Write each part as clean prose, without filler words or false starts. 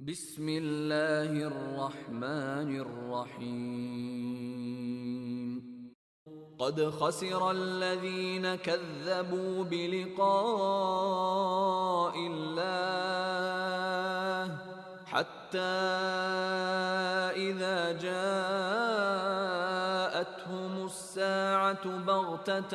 Bismillahirrahmanirrahim. قد خسر الذين كذبوا بلقاء الله حتى إذا جاءتهم الساعة بغتة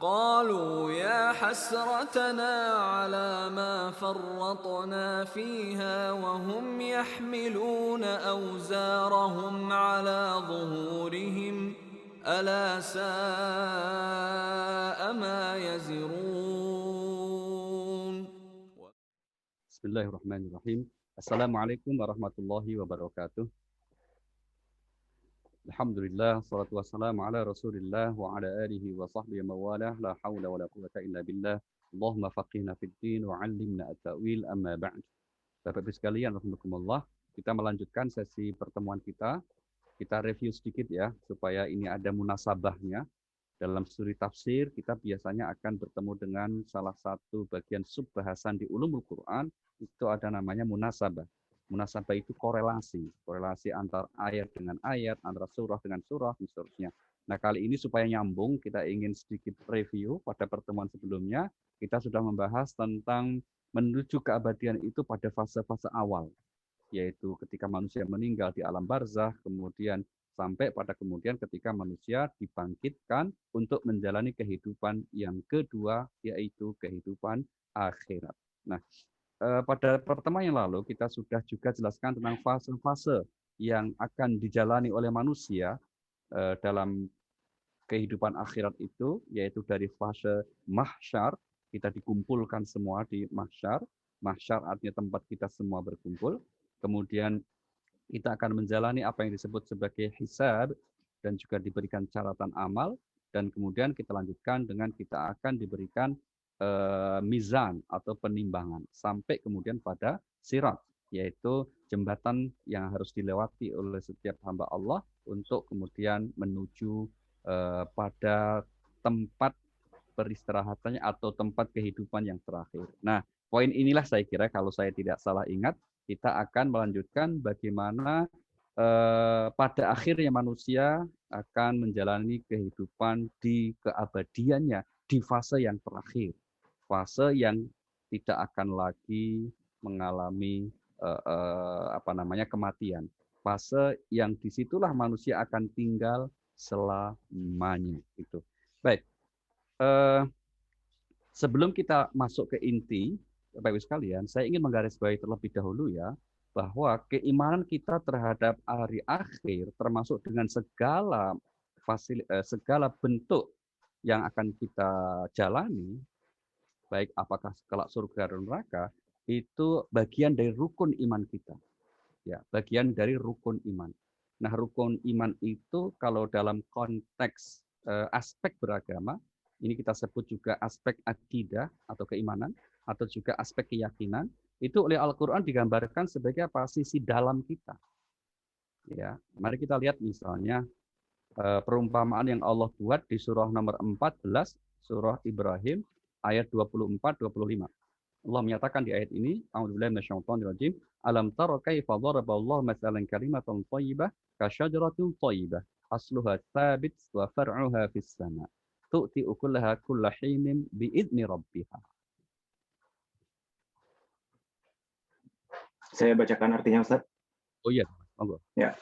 قالوا يا حسرتنا على ما فرطنا فيها وهم يحملون أوزارهم على ظهورهم ألا ساء ما يزرون. Bismillahirrahmanirrahim. Assalamualaikum warahmatullahi wabarakatuh. Alhamdulillah, salatu wassalamu ala rasulillah wa ala alihi wa sahbihi mawalah, la hawla wa la quwata illa billah. Allahumma faqihna fid din wa 'allimna at-ta'wil, amma ba'd. Bapak-Ibu sekalian, rahimakumullah, kita melanjutkan sesi pertemuan kita. Kita review sedikit ya, supaya ini ada munasabahnya. Dalam studi tafsir, kita biasanya akan bertemu dengan salah satu bagian subbahasan di ulumul Quran, itu ada namanya munasabah. Munasabah itu korelasi antar ayat dengan ayat, antara surah dengan surah, dan seterusnya. Nah, kali ini supaya nyambung, kita ingin sedikit review. Pada pertemuan sebelumnya, kita sudah membahas tentang menuju keabadian itu pada fase-fase awal, yaitu ketika manusia meninggal di alam barzakh, kemudian sampai pada kemudian ketika manusia dibangkitkan untuk menjalani kehidupan yang kedua, yaitu kehidupan akhirat. Nah, pada pertemuan yang lalu kita sudah juga jelaskan tentang fase-fase yang akan dijalani oleh manusia dalam kehidupan akhirat itu, yaitu dari fase mahsyar, kita dikumpulkan semua di mahsyar. Mahsyar artinya tempat kita semua berkumpul. Kemudian kita akan menjalani apa yang disebut sebagai hisab dan juga diberikan catatan amal, dan kemudian kita lanjutkan dengan kita akan diberikan mizan atau penimbangan sampai kemudian pada sirat, yaitu jembatan yang harus dilewati oleh setiap hamba Allah untuk kemudian menuju pada tempat peristirahatannya atau tempat kehidupan yang terakhir. Nah, poin inilah saya kira kalau saya tidak salah ingat, kita akan melanjutkan bagaimana pada akhirnya manusia akan menjalani kehidupan di keabadiannya di fase yang terakhir. Fase yang tidak akan lagi mengalami kematian. Fase yang disitulah manusia akan tinggal selamanya. Gitu. Baik. Sebelum kita masuk ke inti, Bapak Ibu sekalian, saya ingin menggarisbawahi terlebih dahulu ya, bahwa keimanan kita terhadap hari akhir, termasuk dengan segala bentuk yang akan kita jalani, baik apakah kelak surga dan neraka, itu bagian dari rukun iman kita. Ya, bagian dari rukun iman. Nah, rukun iman itu kalau dalam konteks aspek beragama, ini kita sebut juga aspek akidah atau keimanan, atau juga aspek keyakinan, itu oleh Al-Quran digambarkan sebagai apa? Sisi dalam kita. Ya, mari kita lihat misalnya perumpamaan yang Allah buat di surah nomor 14, surah Ibrahim, ayat 24-25. Allah menyatakan di ayat ini, A'udzubillahi minasyaitonirrajim, alam tara kaifa daraballahu mathalan kalimatan thayyibah kasyajaratin thayyibah asluha tsabit wa far'uha fis sama' tu'ti ukulaha kulla hinin bi'idni rabbiha. Saya bacakan artinya, Ustaz. Oh iya, monggo. Ya.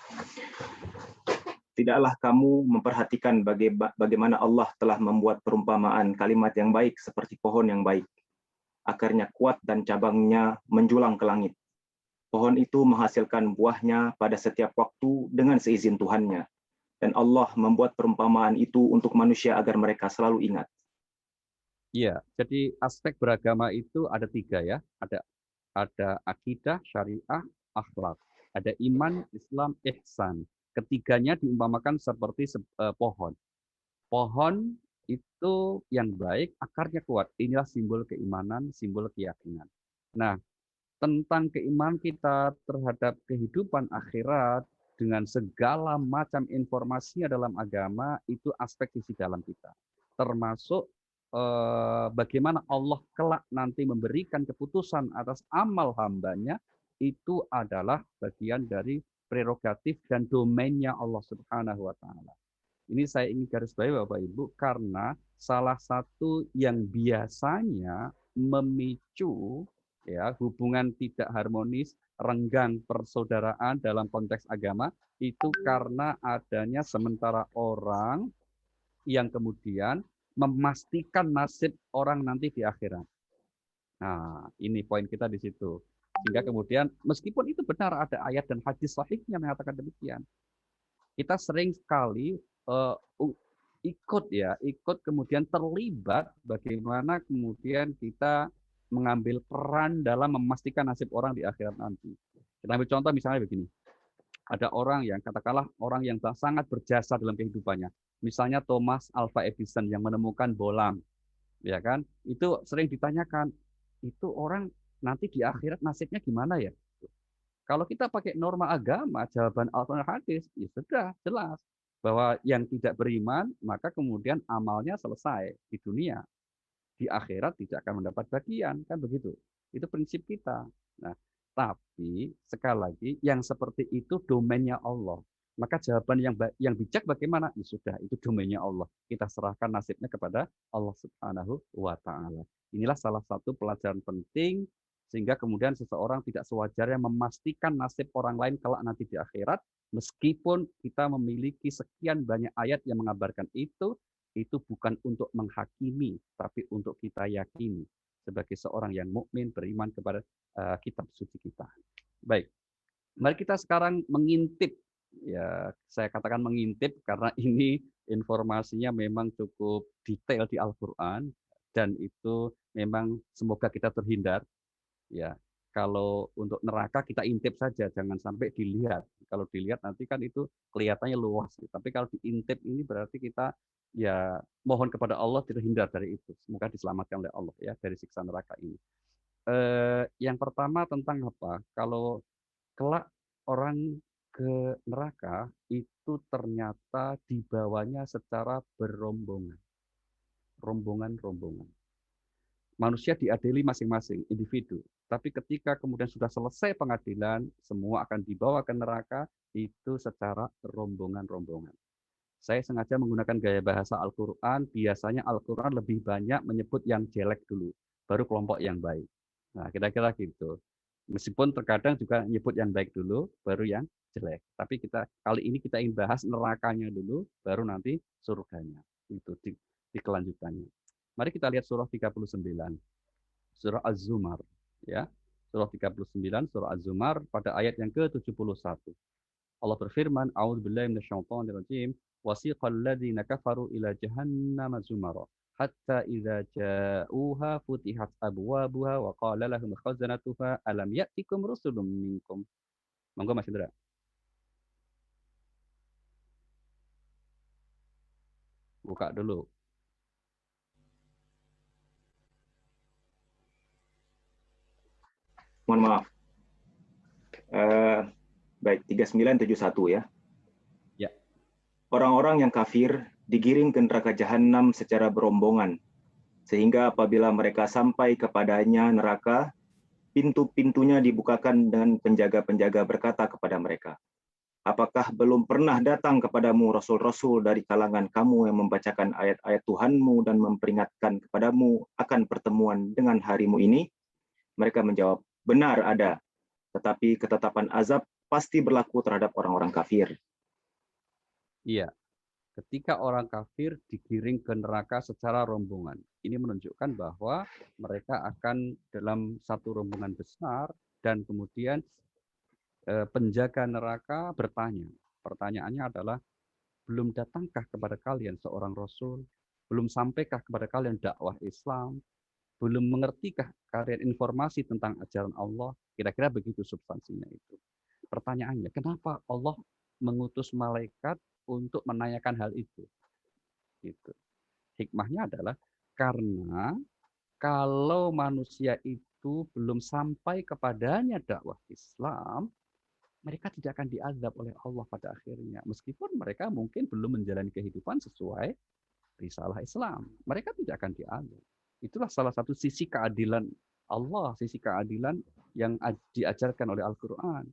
Tidaklah kamu memperhatikan bagaimana Allah telah membuat perumpamaan kalimat yang baik seperti pohon yang baik. Akarnya kuat dan cabangnya menjulang ke langit. Pohon itu menghasilkan buahnya pada setiap waktu dengan seizin Tuhannya. Dan Allah membuat perumpamaan itu untuk manusia agar mereka selalu ingat. Iya, jadi aspek beragama itu ada 3 ya. Ada akidah, syariah, akhlak. Ada iman, Islam, ihsan. Ketiganya diumpamakan seperti pohon. Pohon itu yang baik, akarnya kuat. Inilah simbol keimanan, simbol keyakinan. Nah, tentang keimanan kita terhadap kehidupan akhirat dengan segala macam informasinya dalam agama, itu aspek sisi dalam kita. Termasuk bagaimana Allah kelak nanti memberikan keputusan atas amal hambanya, itu adalah bagian dari prerogatif dan domainnya Allah Subhanahu wa Ta'ala. Ini saya ingin garis bawahi Bapak Ibu, karena salah satu yang biasanya memicu ya hubungan tidak harmonis, renggang persaudaraan dalam konteks agama, itu karena adanya sementara orang yang kemudian memastikan nasib orang nanti di akhirat. Nah, ini poin kita di situ. Sehingga kemudian meskipun itu benar ada ayat dan hadis sahihnya mengatakan demikian, kita sering sekali ikut kemudian terlibat bagaimana kemudian kita mengambil peran dalam memastikan nasib orang di akhirat nanti. Kita ambil contoh misalnya begini. Ada orang yang katakanlah orang yang sangat berjasa dalam kehidupannya. Misalnya Thomas Alva Edison yang menemukan bohlam, ya kan? Itu sering ditanyakan, itu orang nanti di akhirat nasibnya gimana ya? Kalau kita pakai norma agama, jawaban Al-Quran hadis, ya sudah jelas bahwa yang tidak beriman maka kemudian amalnya selesai di dunia, di akhirat tidak akan mendapat bagian, kan begitu? Itu prinsip kita. Nah, tapi sekali lagi yang seperti itu domainnya Allah. Maka jawaban yang bijak bagaimana? Ya sudah, itu domainnya Allah. Kita serahkan nasibnya kepada Allah Subhanahu wa Ta'ala. Inilah salah satu pelajaran penting sehingga kemudian seseorang tidak sewajarnya memastikan nasib orang lain kelak nanti di akhirat, meskipun kita memiliki sekian banyak ayat yang mengabarkan itu bukan untuk menghakimi, tapi untuk kita yakini sebagai seorang yang mukmin beriman kepada kitab suci kita. Baik, mari kita sekarang mengintip. Ya, saya katakan mengintip karena ini informasinya memang cukup detail di Al-Quran dan itu memang semoga kita terhindar. Ya, kalau untuk neraka kita intip saja, jangan sampai dilihat. Kalau dilihat nanti kan itu kelihatannya luas. Tapi kalau diintip ini berarti kita ya mohon kepada Allah terhindar dari itu. Semoga diselamatkan oleh Allah ya dari siksa neraka ini. Yang pertama tentang apa? Kalau kelak orang ke neraka itu ternyata dibawanya secara berombongan. Rombongan-rombongan. Manusia diadili masing-masing individu. Tapi ketika kemudian sudah selesai pengadilan, semua akan dibawa ke neraka itu secara rombongan-rombongan. Saya sengaja menggunakan gaya bahasa Al-Quran, biasanya Al-Quran lebih banyak menyebut yang jelek dulu, baru kelompok yang baik. Nah, kira-kira gitu. Meskipun terkadang juga menyebut yang baik dulu, baru yang jelek. Tapi kali ini kita ingin bahas nerakanya dulu, baru nanti surganya. Itu di kelanjutannya. Mari kita lihat surah 39. Surah Az-Zumar. Ya. Surah 39, surah Az-Zumar pada ayat yang ke-71. Allah berfirman, A'udzubillahi minasyaitonirrajim, wasiqal ladzina kafaru ila jahannama zumara hatta idza ja'uha futihat abwabuha wa qala lahum khazanatuha alam ya'tikum rusulun minkum. Monggo Mas Indra. Buka dulu. Mohon maaf. Baik, 3971 ya. Ya. Orang-orang yang kafir digiring ke neraka jahanam secara berombongan, sehingga apabila mereka sampai kepadanya neraka, pintu-pintunya dibukakan dan penjaga-penjaga berkata kepada mereka, apakah belum pernah datang kepadamu rasul-rasul dari kalangan kamu yang membacakan ayat-ayat Tuhanmu dan memperingatkan kepadamu akan pertemuan dengan harimu ini? Mereka menjawab, benar ada, tetapi ketetapan azab pasti berlaku terhadap orang-orang kafir. Iya. Ketika orang kafir digiring ke neraka secara rombongan. Ini menunjukkan bahwa mereka akan dalam satu rombongan besar dan kemudian penjaga neraka bertanya. Pertanyaannya adalah, belum datangkah kepada kalian seorang rasul? Belum sampaikah kepada kalian dakwah Islam? Belum mengertikah kalian informasi tentang ajaran Allah? Kira-kira begitu substansinya itu. Pertanyaannya, kenapa Allah mengutus malaikat untuk menanyakan hal itu? Gitu. Hikmahnya adalah karena kalau manusia itu belum sampai kepadanya dakwah Islam, mereka tidak akan diazab oleh Allah pada akhirnya. Meskipun mereka mungkin belum menjalani kehidupan sesuai risalah Islam. Mereka tidak akan diadab. Itulah salah satu sisi keadilan Allah, sisi keadilan yang diajarkan oleh Al-Quran.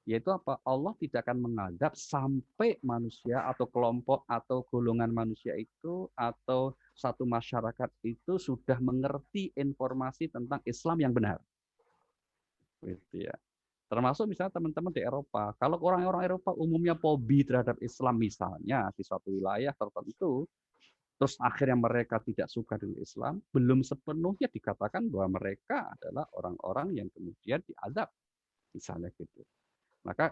Yaitu apa? Allah tidak akan mengadab sampai manusia atau kelompok atau golongan manusia itu atau satu masyarakat itu sudah mengerti informasi tentang Islam yang benar. Gitu ya. Termasuk misalnya teman-teman di Eropa. Kalau orang-orang Eropa umumnya fobi terhadap Islam misalnya di suatu wilayah tertentu, terus akhirnya mereka tidak suka dengan Islam, belum sepenuhnya dikatakan bahwa mereka adalah orang-orang yang kemudian diadab. Misalnya gitu. Maka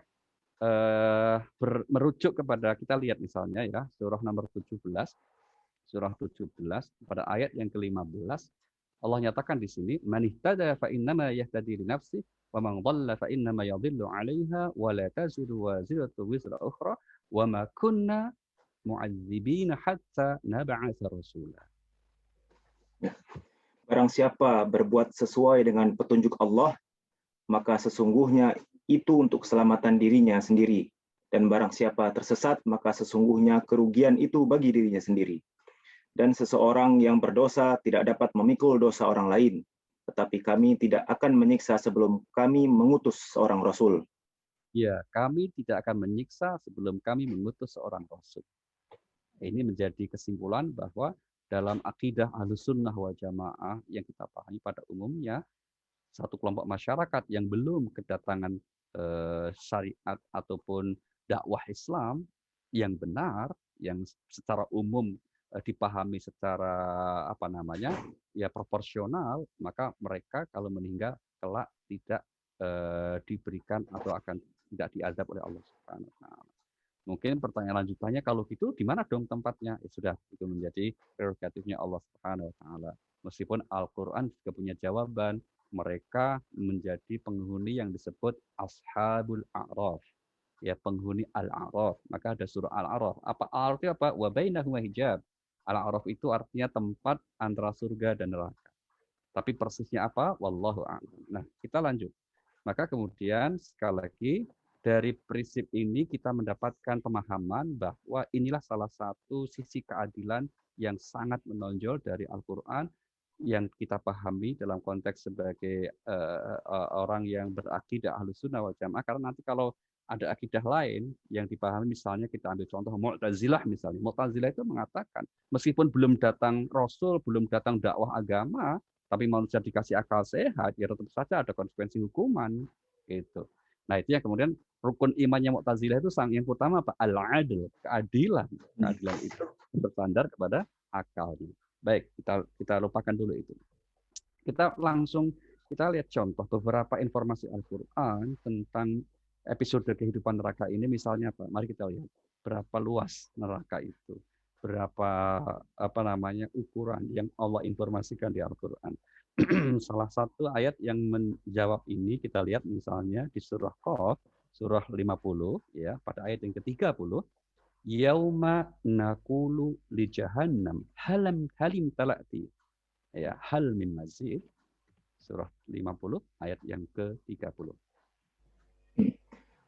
merujuk kepada kita lihat misalnya ya surah nomor 17 pada ayat yang ke-15 Allah nyatakan di sini man ihtada fa innama yahtadi li nafsi wa man dhalla fa innama yadhillu 'alaiha wa la taziru waziratu wizra ukhra wa ma kunna mu'adzibina hatta nab'atsa rasula. Barang siapa berbuat sesuai dengan petunjuk Allah, maka sesungguhnya itu untuk keselamatan dirinya sendiri. Dan barang siapa tersesat, maka sesungguhnya kerugian itu bagi dirinya sendiri. Dan seseorang yang berdosa tidak dapat memikul dosa orang lain. Tetapi kami tidak akan menyiksa sebelum kami mengutus seorang Rasul. Ya, kami tidak akan menyiksa sebelum kami mengutus seorang Rasul. Ini menjadi kesimpulan bahwa dalam akidah Ahlussunnah wal Jamaah yang kita pahami pada umumnya, satu kelompok masyarakat yang belum kedatangan syariat ataupun dakwah Islam yang benar, yang secara umum dipahami secara ya proporsional, maka mereka kalau meninggal kelak tidak diberikan atau akan tidak diadab oleh Allah Subhanahu wa taala. Mungkin pertanyaan lanjutannya kalau gitu di mana dong tempatnya? Ya sudah, itu menjadi prerogatifnya Allah Subhanahu wa taala. Meskipun Al-Qur'an juga punya jawaban, mereka menjadi penghuni yang disebut Ashabul A'raf. Ya, penghuni Al-A'raf. Maka ada surah Al-A'raf. Apa Al-A'raf itu apa? Wa bainahuma hijab. Al-A'raf itu artinya tempat antara surga dan neraka. Tapi persisnya apa? Wallahu a'lam. Nah, kita lanjut. Maka kemudian sekali lagi dari prinsip ini kita mendapatkan pemahaman bahwa inilah salah satu sisi keadilan yang sangat menonjol dari Al-Quran yang kita pahami dalam konteks sebagai orang yang berakidah Ahlussunnah wal Jamaah. Karena nanti kalau ada akidah lain yang dipahami, misalnya kita ambil contoh Mu'tazilah misalnya. Mu'tazilah itu mengatakan meskipun belum datang Rasul, belum datang dakwah agama, tapi manusia dikasih akal sehat, ya tetap saja ada konsekuensi hukuman. Gitu. Nah itu yang kemudian rukun imannya Mu'tazilah itu yang pertama apa? Al-adl, keadilan. Keadilan itu bersandar kepada akalnya. Baik, kita lupakan dulu itu. Kita lihat contoh beberapa informasi Al-Quran tentang episode kehidupan neraka ini. Misalnya apa? Mari kita lihat berapa luas neraka itu, berapa ukuran yang Allah informasikan di Al-Quran. Salah satu ayat yang menjawab ini kita lihat misalnya di surah Qaf, surah 50 ya, pada ayat yang ke-30. Yauma naqulu li jahannam halim talati. Ya, hal min mazid. Surah 50 ayat yang ke-30.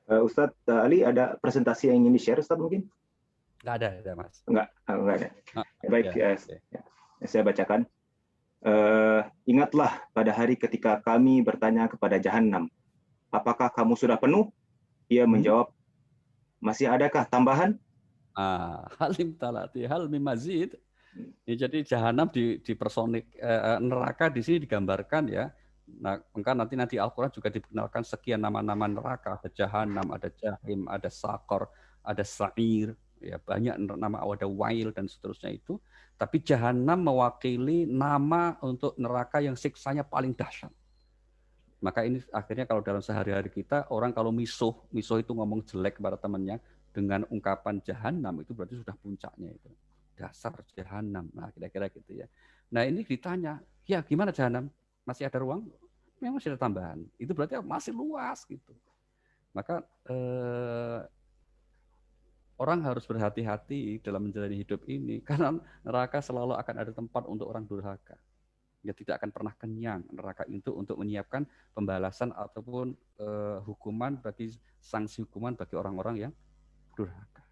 Ustadz Ali, ada presentasi yang ingin di-share, Ustadz mungkin? Nggak ada Mas. Enggak ada. Baik, ya. Saya bacakan. Ingatlah pada hari ketika kami bertanya kepada Jahannam, apakah kamu sudah penuh? Ia menjawab, masih adakah tambahan? Halim talati, hal min mazid. Ya, jadi Jahanam dipersonik, neraka di sini digambarkan ya. Nah, maka nanti Al-Quran juga diperkenalkan sekian nama-nama neraka. Ada Jahanam, ada Jahim, ada Sakor, ada Sa'ir, ya banyak nama, ada Wail dan seterusnya itu. Tapi Jahanam mewakili nama untuk neraka yang siksanya paling dahsyat. Maka ini akhirnya kalau dalam sehari-hari kita, orang kalau misuh itu ngomong jelek kepada temannya dengan ungkapan Jahanam, itu berarti sudah puncaknya itu. Dasar Jahanam. Nah, kira-kira gitu ya. Nah, ini ditanya, ya gimana Jahanam? Masih ada ruang? Memang masih ada tambahan. Itu berarti masih luas gitu. Maka orang harus berhati-hati dalam menjalani hidup ini karena neraka selalu akan ada tempat untuk orang durhaka. Ya tidak akan pernah kenyang neraka itu untuk menyiapkan pembalasan ataupun hukuman bagi sanksi hukuman bagi orang-orang yang durhaka.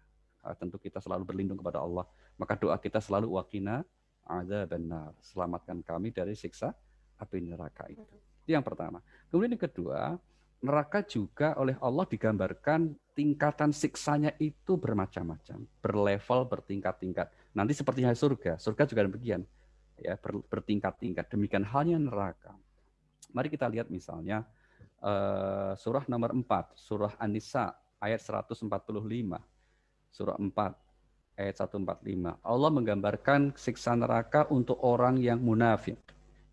tentu kita selalu berlindung kepada Allah. Maka doa kita selalu waqina adzabannar, selamatkan kami dari siksa api neraka itu. Itu yang pertama. Kemudian yang kedua, neraka juga oleh Allah digambarkan tingkatan siksanya itu bermacam-macam, berlevel, bertingkat-tingkat. Nanti seperti surga, surga juga demikian, ya, bertingkat-tingkat. Demikian halnya neraka. Mari kita lihat misalnya surah nomor 4, surah An-Nisa ayat 145. Surah 4 ayat 145. Allah menggambarkan siksa neraka untuk orang yang munafik.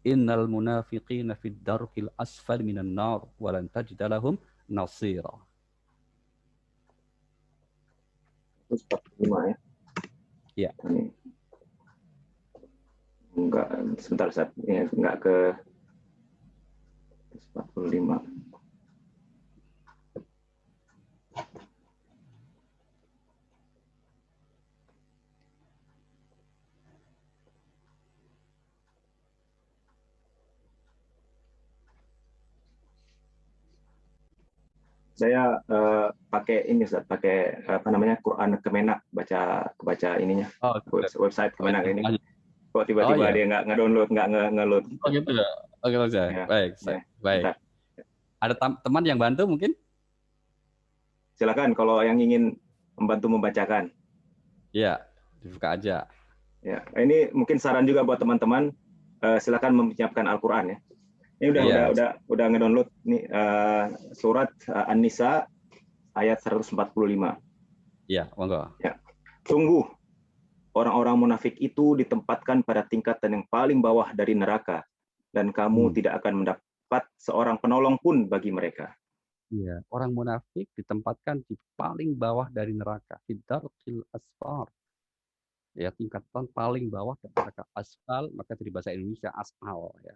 Innal munafiqina fid darkil asfal minan nar wa lan tajida lahum nasira. 145 ya. Ya. Ini. Enggak, sebentar Ustaz. Ya, enggak ke 45. Saya pakai ini Ustaz, pakai apa namanya Quran Kemenak, baca ininya. Oh, website Kemenak ini. Kok tiba-tiba dia nggak download, nggak nge-load. Oh gitu ya. Oke saja. Ya. Baik, Ya. baik. Bentar. Ada teman yang bantu mungkin? Silakan kalau yang ingin membantu membacakan. Ya, dibuka aja. Ya, ini mungkin saran juga buat teman-teman, silakan menyiapkan Al-Qur'an ya. Ini udah ngedownload nih surat An-Nisa ayat 145. Iya, monggo. Ya. Sungguh orang-orang munafik itu ditempatkan pada tingkatan yang paling bawah dari neraka dan kamu tidak akan mendapat seorang penolong pun bagi mereka. Iya, orang munafik ditempatkan di paling bawah dari neraka, fidarqil asfar. Ya, tingkatan paling bawah dari neraka. Asfal, maka dari bahasa Indonesia asfal ya.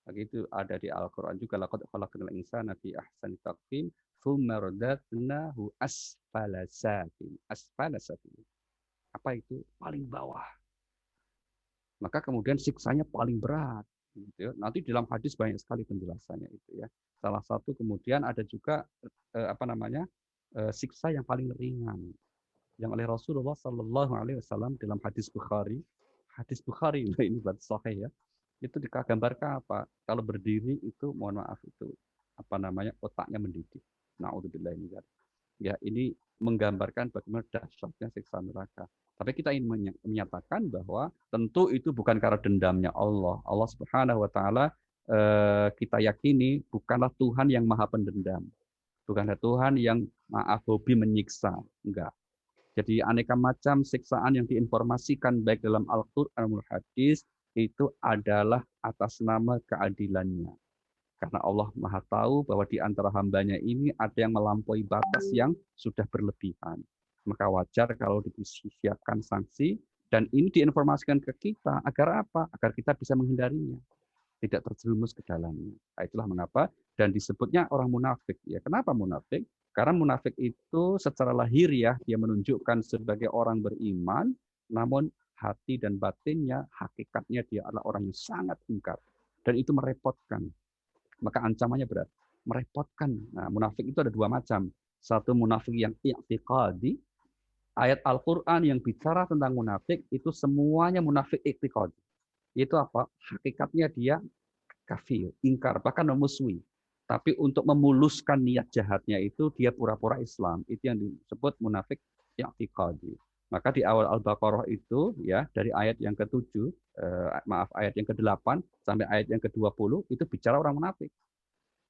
Begitu ada di Al-Qur'an juga, laqad khalaqnal insana fi ahsani taqwim tsumma radadnahu asfala safilin. Asfala safilin. Apa itu? Paling bawah. Maka kemudian siksanya paling berat. Gitu ya. Nanti dalam hadis banyak sekali penjelasannya itu ya. Salah satu kemudian ada juga siksa yang paling ringan yang oleh Rasulullah Shallallahu Alaihi Wasallam dalam hadis Bukhari ini buat sahih ya. Itu digambarkan apa? Kalau berdiri itu mohon maaf itu otaknya mendidih. Naudzubillah ini. Ya, ini menggambarkan bagaimana dahsyatnya siksa neraka. Tapi kita ingin menyatakan bahwa tentu itu bukan karena dendamnya Allah. Allah Subhanahu wa taala kita yakini bukanlah Tuhan yang Maha Pendendam. Bukanlah Tuhan yang hobi menyiksa, enggak. Jadi aneka macam siksaan yang diinformasikan baik dalam Al-Qur'an maupun hadis itu adalah atas nama keadilannya. Karena Allah Maha tahu bahwa di antara hambanya ini ada yang melampaui batas yang sudah berlebihan. Maka wajar kalau disiapkan sanksi dan ini diinformasikan ke kita agar apa? Agar kita bisa menghindarinya, tidak terjerumus ke dalamnya. Nah, itulah mengapa dan disebutnya orang munafik. Ya, kenapa munafik? Karena munafik itu secara lahiriah dia menunjukkan sebagai orang beriman, namun hati dan batinnya, hakikatnya dia adalah orang yang sangat ingkar. Dan itu merepotkan. Maka ancamannya berat. Merepotkan. Nah, munafik itu ada dua macam. Satu munafik yang i'tiqadi. Ayat Al-Quran yang bicara tentang munafik, itu semuanya munafik i'tiqadi. Itu apa? Hakikatnya dia kafir, ingkar, bahkan memusuhi. Tapi untuk memuluskan niat jahatnya itu, dia pura-pura Islam. Itu yang disebut munafik i'tiqadi. Maka di awal Al-Baqarah itu ya dari ayat yang ke-7, ayat yang ke-8 sampai ayat yang ke-20 itu bicara orang munafik.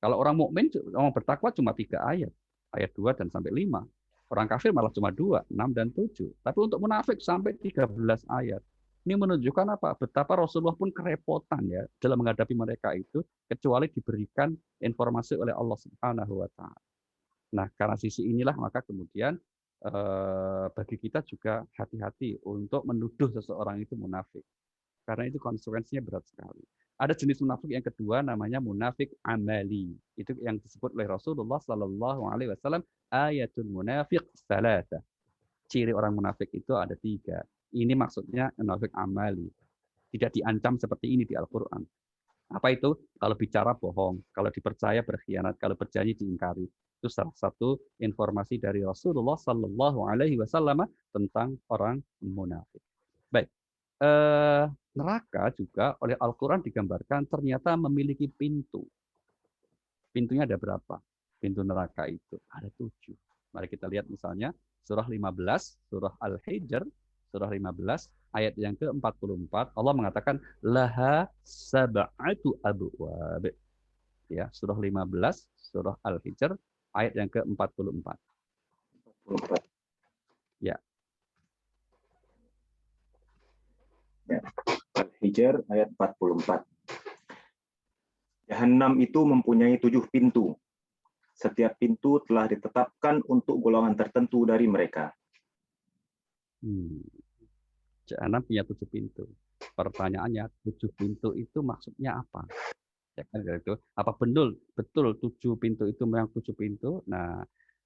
Kalau orang mukmin, orang bertakwa cuma 3 ayat. Ayat 2 dan sampai 5. Orang kafir malah cuma 2, 6 dan 7. Tapi untuk munafik sampai 13 ayat. Ini menunjukkan apa? Betapa Rasulullah pun kerepotan ya dalam menghadapi mereka itu kecuali diberikan informasi oleh Allah Subhanahu wa taala. Nah, karena sisi inilah maka kemudian bagi kita juga hati-hati untuk menuduh seseorang itu munafik. Karena itu konsekuensinya berat sekali. Ada jenis munafik yang kedua namanya munafik amali. Itu yang disebut oleh Rasulullah Sallallahu Alaihi Wasallam ayatul munafiq salasa. Ciri orang munafik itu ada 3. Ini maksudnya munafik amali. Tidak diancam seperti ini di Al-Quran. Apa itu? Kalau bicara bohong, kalau dipercaya berkhianat, kalau berjanji diingkari. Itu salah satu informasi dari Rasulullah Sallallahu Alaihi Wasallam tentang orang munafik. Baik, neraka juga oleh Al-Quran digambarkan ternyata memiliki pintu. Pintunya ada berapa? Pintu neraka itu ada 7. Mari kita lihat misalnya surah 15, surah Al-Hijr, surah 15, ayat yang ke-44, Allah mengatakan laha sab'atu abwab. Ya, surah 15, surah Al-Hijr, ayat yang ke-44. Ya. Ya. Al-Hijr ayat 44. Jahannam itu mempunyai 7 pintu. Setiap pintu telah ditetapkan untuk golongan tertentu dari mereka. Jahannam punya 7 pintu. Pertanyaannya, 7 pintu itu maksudnya apa? Ya kan itu. Apa betul 7 pintu itu memang 7 pintu? Nah,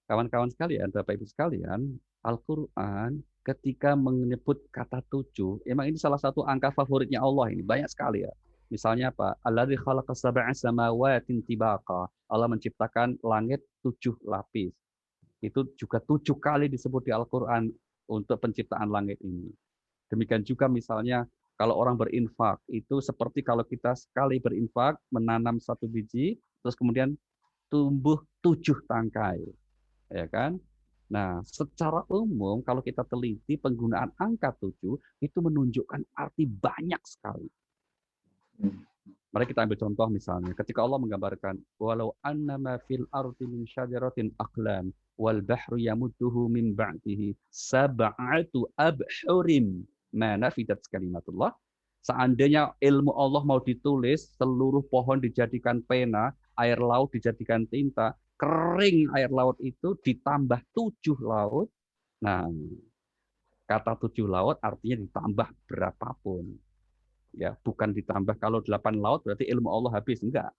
kawan-kawan sekalian, Bapak Ibu sekalian, Al-Qur'an ketika menyebut kata 7, emang ini salah satu angka favoritnya Allah ini, banyak sekali ya. Misalnya apa? Alladzi khalaqa sab'a samawatin tibaqa. Allah menciptakan langit 7 lapis. Itu juga 7 kali disebut di Al-Qur'an untuk penciptaan langit ini. Demikian juga misalnya kalau orang berinfak, itu seperti kalau kita sekali berinfak, menanam 1 biji, terus kemudian tumbuh 7 tangkai. Ya kan? Nah, secara umum kalau kita teliti penggunaan angka 7 itu menunjukkan arti banyak sekali. Mari kita ambil contoh misalnya, ketika Allah menggambarkan walau annama fil ardi min syajaratin aqlam wal bahru yamudduhu min ba'dihi sab'atu abhurim ma nafidat kalimatullah. Seandainya ilmu Allah mau ditulis, seluruh pohon dijadikan pena, air laut dijadikan tinta, kering air laut itu ditambah 7 laut. Nah, kata 7 laut artinya ditambah berapapun. Ya, bukan ditambah kalau 8 laut berarti ilmu Allah habis, enggak.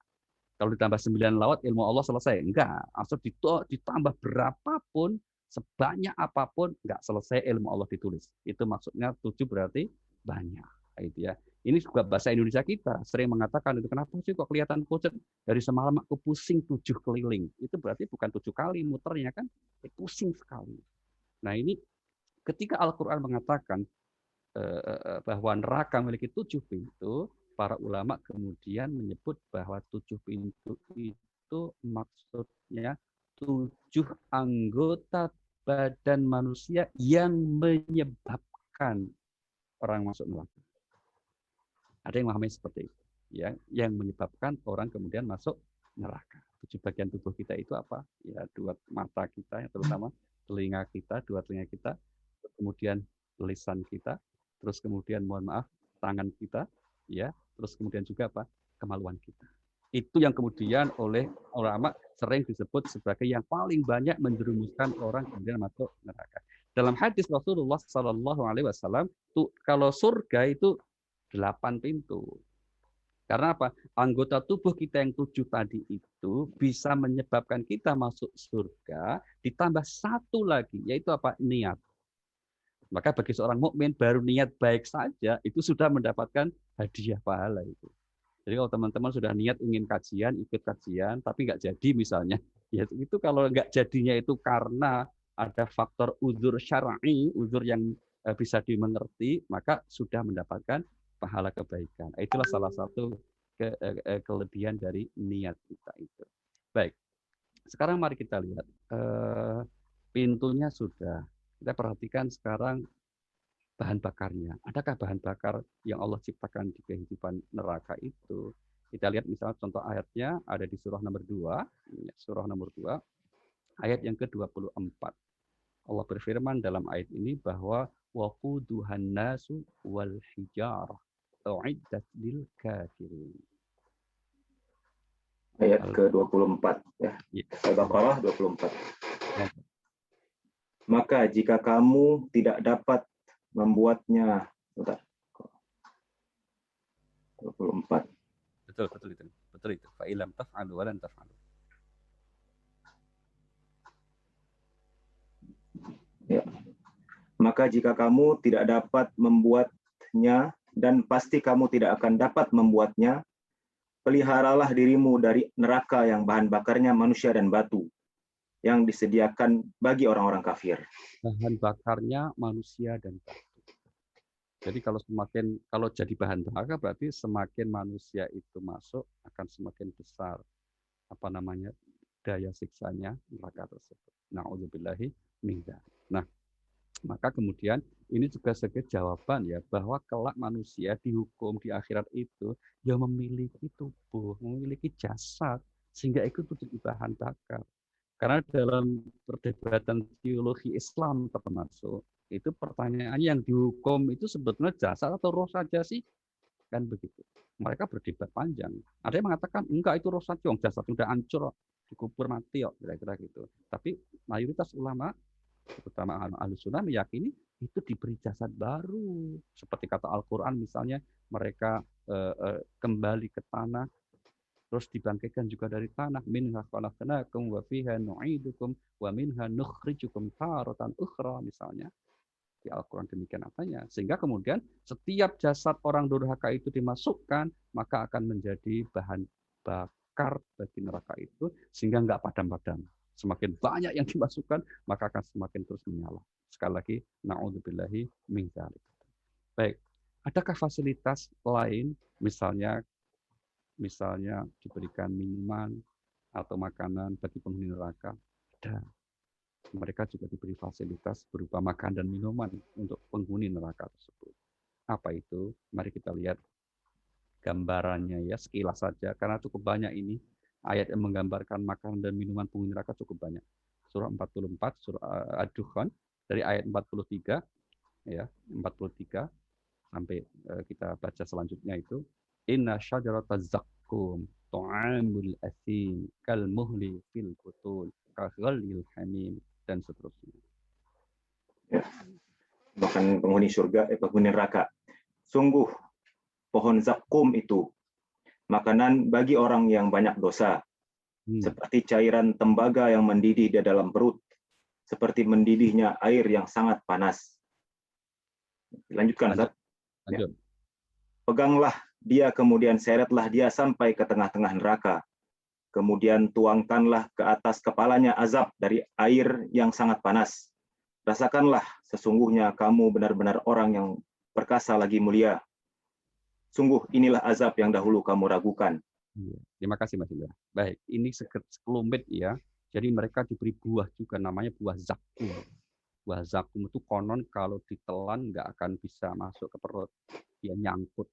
Kalau ditambah 9 laut ilmu Allah selesai, enggak. Asal ditambah berapapun, sebanyak apapun enggak selesai ilmu Allah ditulis. Itu maksudnya 7 berarti banyak, gitu ya. Ini juga bahasa Indonesia kita sering mengatakan itu, kenapa sih kok kelihatan pucat dari semalam aku pusing 7 keliling. Itu berarti bukan 7 kali muternya kan, pusing sekali. Nah, ini ketika Al-Qur'an mengatakan bahwa neraka memiliki 7 pintu, para ulama kemudian menyebut bahwa 7 pintu itu maksudnya 7 anggota badan manusia yang menyebabkan orang masuk neraka. Ada yang memahami seperti itu, ya, yang menyebabkan orang kemudian masuk neraka. 7 bagian tubuh kita itu apa? Ya, 2 mata kita, yang terutama telinga kita, 2 telinga kita, kemudian lisan kita, terus kemudian mohon maaf tangan kita, ya, terus kemudian juga apa? Kemaluan kita. Itu yang kemudian oleh ulama sering disebut sebagai yang paling banyak menjerumuskan orang kemudian masuk neraka. Dalam hadis Rasulullah Shallallahu Alaihi Wasallam, kalau surga itu 8 pintu. Karena apa? Anggota tubuh kita yang 7 tadi itu bisa menyebabkan kita masuk surga, ditambah 1 lagi, yaitu apa? Niat. Maka bagi seorang mukmin baru niat baik saja itu sudah mendapatkan hadiah pahala itu. Jadi kalau teman-teman sudah niat ingin kajian, ikut kajian, tapi nggak jadi misalnya, ya itu kalau nggak jadinya itu karena ada faktor uzur syar'i, uzur yang bisa dimengerti, maka sudah mendapatkan pahala kebaikan. Itulah salah satu kelebihan dari niat kita itu. Baik, sekarang mari kita lihat pintunya sudah. Kita perhatikan sekarang bahan bakarnya. Adakah bahan bakar yang Allah ciptakan di kehidupan neraka itu? Kita lihat misalnya contoh ayatnya ada di surah nomor 2, surah nomor 2, ayat yang ke-24. Allah berfirman dalam ayat ini bahwa waquduhan nasu wal hijarah uiddat lil kafirin. Ayat ke-24 ya. Al-Baqarah 24. Ya. Maka jika kamu tidak dapat membuatnya, 24. Betul itu. Fa ilam taf'alu wa lan taf'alu. Ya. Maka jika kamu tidak dapat membuatnya dan pasti kamu tidak akan dapat membuatnya, peliharalah dirimu dari neraka yang bahan bakarnya manusia dan batu. yang disediakan bagi orang-orang kafir. Bahan bakarnya manusia dan batu. Jadi kalau jadi bahan bakar berarti semakin manusia itu masuk akan semakin besar daya siksanya neraka tersebut. Na'udzubillahi min dzalik. Nah, maka kemudian ini juga sebagai jawaban ya bahwa kelak manusia dihukum di akhirat itu ya memiliki tubuh, memiliki jasad sehingga itu jadi bahan bakar. Karena dalam perdebatan teologi Islam termasuk itu pertanyaannya yang dihukum itu sebetulnya jasad atau roh saja sih, kan begitu. Mereka berdebat panjang. Ada yang mengatakan enggak itu roh saja, jasad sudah hancur, dikubur mati kok, kira-kira gitu. Tapi mayoritas ulama terutama Ahlus Sunnah meyakini itu diberi jasad baru. Seperti kata Al-Quran misalnya, mereka kembali ke tanah, terus dibangkitkan juga dari tanah. Minha khalaqnakum wa fiha nu'idukum wa minha nukhrijukum taratan ukhra misalnya. Di Al-Quran demikian apanya. Sehingga kemudian setiap jasad orang durhaka itu dimasukkan, maka akan menjadi bahan bakar bagi neraka itu, sehingga nggak padam-padam. Semakin banyak yang dimasukkan, maka akan semakin terus menyala. Sekali lagi, na'udzubillahi min dzalik. Baik, adakah fasilitas lain, misalnya diberikan minuman atau makanan bagi penghuni neraka? Ada. Mereka juga diberi fasilitas berupa makan dan minuman untuk penghuni neraka tersebut. Apa itu? Mari kita lihat gambarannya ya, sekilas saja, karena cukup banyak ini. Ayat yang menggambarkan makanan dan minuman penghuni neraka cukup banyak. Surah 44, surah Ad-Dukhan, dari ayat 43, ya, 43 sampai kita baca selanjutnya itu. Inna syajarata zakkum ta'amul asim kal muhli fil butul kaghalil hamim, dan seterusnya. Ya. Bahkan penghuni penghuni neraka. Sungguh pohon zakum itu makanan bagi orang yang banyak dosa, seperti cairan tembaga yang mendidih di dalam perut, seperti mendidihnya air yang sangat panas. Lanjutkan, Ustaz. Lanjut. Ya. Peganglah dia, kemudian seretlah dia sampai ke tengah-tengah neraka. Kemudian tuangkanlah ke atas kepalanya azab dari air yang sangat panas. Rasakanlah, sesungguhnya kamu benar-benar orang yang perkasa lagi mulia. Sungguh inilah azab yang dahulu kamu ragukan. Terima kasih Mas Indra. Baik, ini sekelumit ya. Jadi mereka diberi buah juga, namanya buah zakum. Buah zakum itu konon kalau ditelan nggak akan bisa masuk ke perut. Dia nyangkut.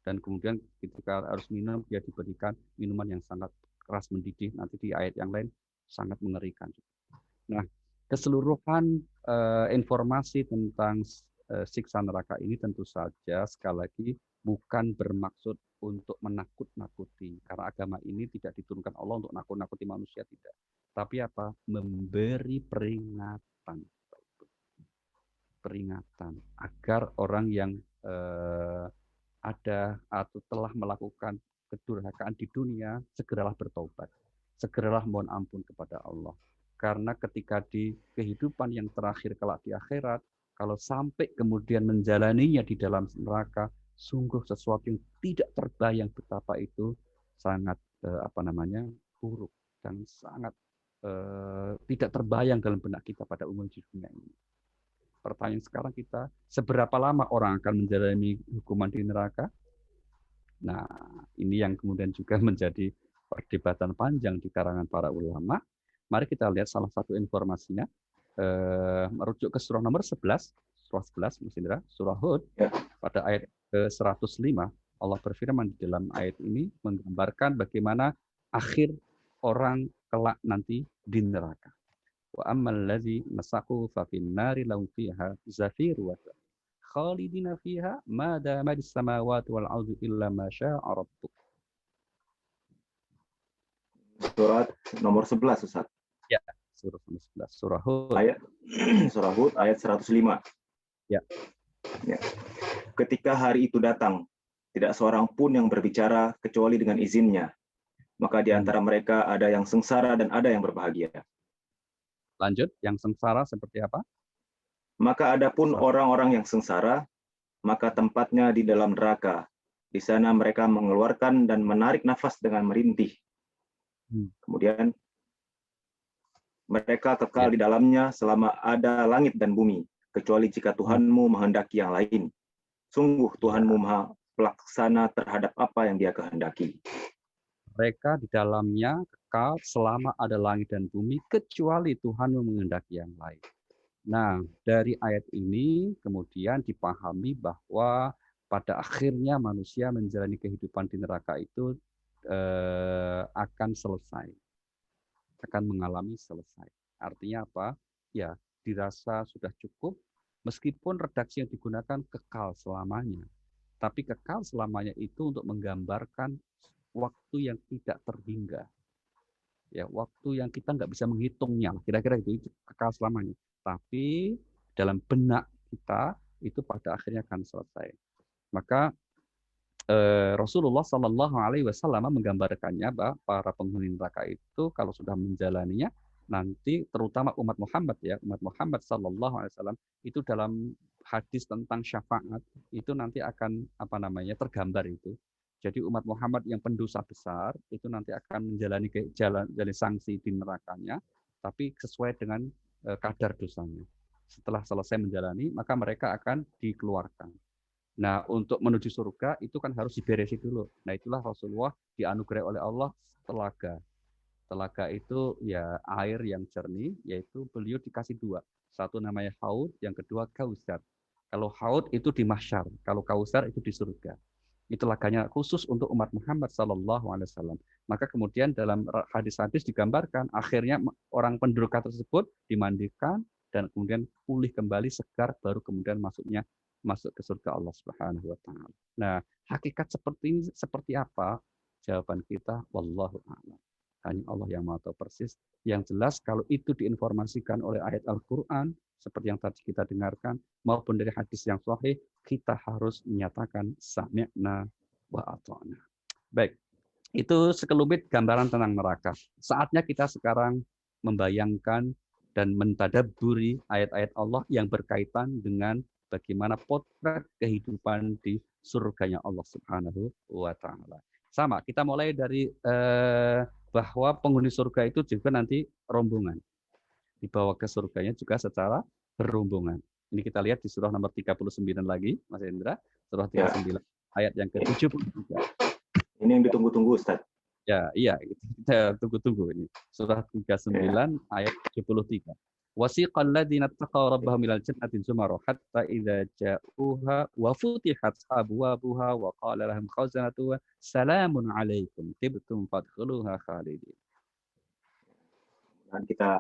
Dan kemudian ketika harus minum, dia diberikan minuman yang sangat keras mendidih. Nanti di ayat yang lain sangat mengerikan. Nah, keseluruhan informasi tentang siksa neraka ini tentu saja sekali lagi bukan bermaksud untuk menakut-nakuti, karena agama ini tidak diturunkan Allah untuk nakut-nakuti manusia, tidak. Tapi apa? Memberi peringatan agar orang yang ada atau telah melakukan kedurhakaan di dunia segeralah bertobat, segeralah mohon ampun kepada Allah. Karena ketika di kehidupan yang terakhir kelak di akhirat, kalau sampai kemudian menjalaninya di dalam neraka, sungguh sesuatu yang tidak terbayang betapa itu sangat buruk dan sangat tidak terbayang dalam benak kita pada umum di dunia ini. Pertanyaan sekarang kita, seberapa lama orang akan menjalani hukuman di neraka? Nah, ini yang kemudian juga menjadi perdebatan panjang di kalangan para ulama. Mari kita lihat salah satu informasinya. Merujuk ke surah nomor 11, surah 11, Mas Indra, surah Hud, pada ayat ke-105, Allah berfirman di dalam ayat ini menggambarkan bagaimana akhir orang kelak nanti di neraka. Wa ammal ladzi masaqu fa fin nari lahum fiha zafiru wa khalidina fiha ma damat as-samawati wal ardu illa ma syaa rabbuk. Surat nomor 11, Ustaz. Ya, surah nomor 11, surah Hud. Surah Hud ayat 105. Ya. Ketika hari itu datang, tidak seorang pun yang berbicara kecuali dengan izinnya. Maka di antara mereka ada yang sengsara dan ada yang berbahagia. Lanjut, yang sengsara seperti apa? Maka adapun orang-orang yang sengsara, maka tempatnya di dalam neraka. Di sana mereka mengeluarkan dan menarik nafas dengan merintih. Kemudian Mereka kekal di dalamnya selama ada langit dan bumi, kecuali jika Tuhanmu menghendaki yang lain. Sungguh Tuhanmu maha pelaksana terhadap apa yang Dia kehendaki. Mereka di dalamnya kekal selama ada langit dan bumi, kecuali Tuhan menghendaki yang lain. Nah, dari ayat ini kemudian dipahami bahwa pada akhirnya manusia menjalani kehidupan di neraka itu akan selesai, akan mengalami selesai. Artinya apa? Ya, dirasa sudah cukup, meskipun redaksi yang digunakan kekal selamanya. Tapi kekal selamanya itu untuk menggambarkan waktu yang tidak terhingga. Ya, waktu yang kita nggak bisa menghitungnya, kira-kira itu kekal selamanya. Tapi dalam benak kita itu pada akhirnya akan selesai. Maka Rasulullah Shallallahu Alaihi Wasallam menggambarkannya bahwa para penghuni neraka itu kalau sudah menjalaninya nanti, terutama umat Muhammad ya, umat Muhammad Shallallahu Alaihi Wasallam itu dalam hadis tentang syafaat itu nanti akan tergambar itu. Jadi umat Muhammad yang pendosa besar itu nanti akan menjalani jalan sanksi di nerakanya, tapi sesuai dengan kadar dosanya. Setelah selesai menjalani, maka mereka akan dikeluarkan. Nah, untuk menuju surga itu kan harus diberesi dulu. Nah, itulah Rasulullah dianugerahi oleh Allah telaga. Telaga itu ya air yang jernih, yaitu beliau dikasih dua. Satu namanya Haud, yang kedua Kausar. Kalau Haud itu di mahsyar, kalau Kausar itu di surga. Itu telaganya khusus untuk umat Muhammad Sallallahu Alaihi Wasallam. Maka kemudian dalam hadis-hadis digambarkan akhirnya orang pendurka tersebut dimandikan dan kemudian pulih kembali segar, baru kemudian masuk ke surga Allah Subhanahu Wa Taala. Nah, hakikat seperti ini seperti apa? Jawaban kita, wallahu a'lam. Hanya Allah yang maha tahu persis. Yang jelas kalau itu diinformasikan oleh ayat Al-Quran, seperti yang tadi kita dengarkan, maupun dari hadis yang sahih, kita harus menyatakan sami'na wa ata'na. Baik, itu sekelumit gambaran tentang neraka. Saatnya kita sekarang membayangkan dan mentadabburi ayat-ayat Allah yang berkaitan dengan bagaimana potret kehidupan di surganya Allah Subhanahu wa Ta'ala. Sama, kita mulai dari bahwa penghuni surga itu juga nanti rombongan. Dibawa ke surganya juga secara berombongan. Ini kita lihat di surah nomor 39 lagi, Mas Indra. Surah 39, ayat yang ke-73. Ini yang ditunggu-tunggu, Ustaz. Ya, iya, kita tunggu-tunggu ini. Surah 39, ayat 73. Wasiqal ladzina taqaw rabbahum ilal jannati zumara hatta idza ja'uha wa futihat abwabuha wa qala lahum khazanatuha salamun alaikum tibtum fadkhuluha khalidin. Dan kita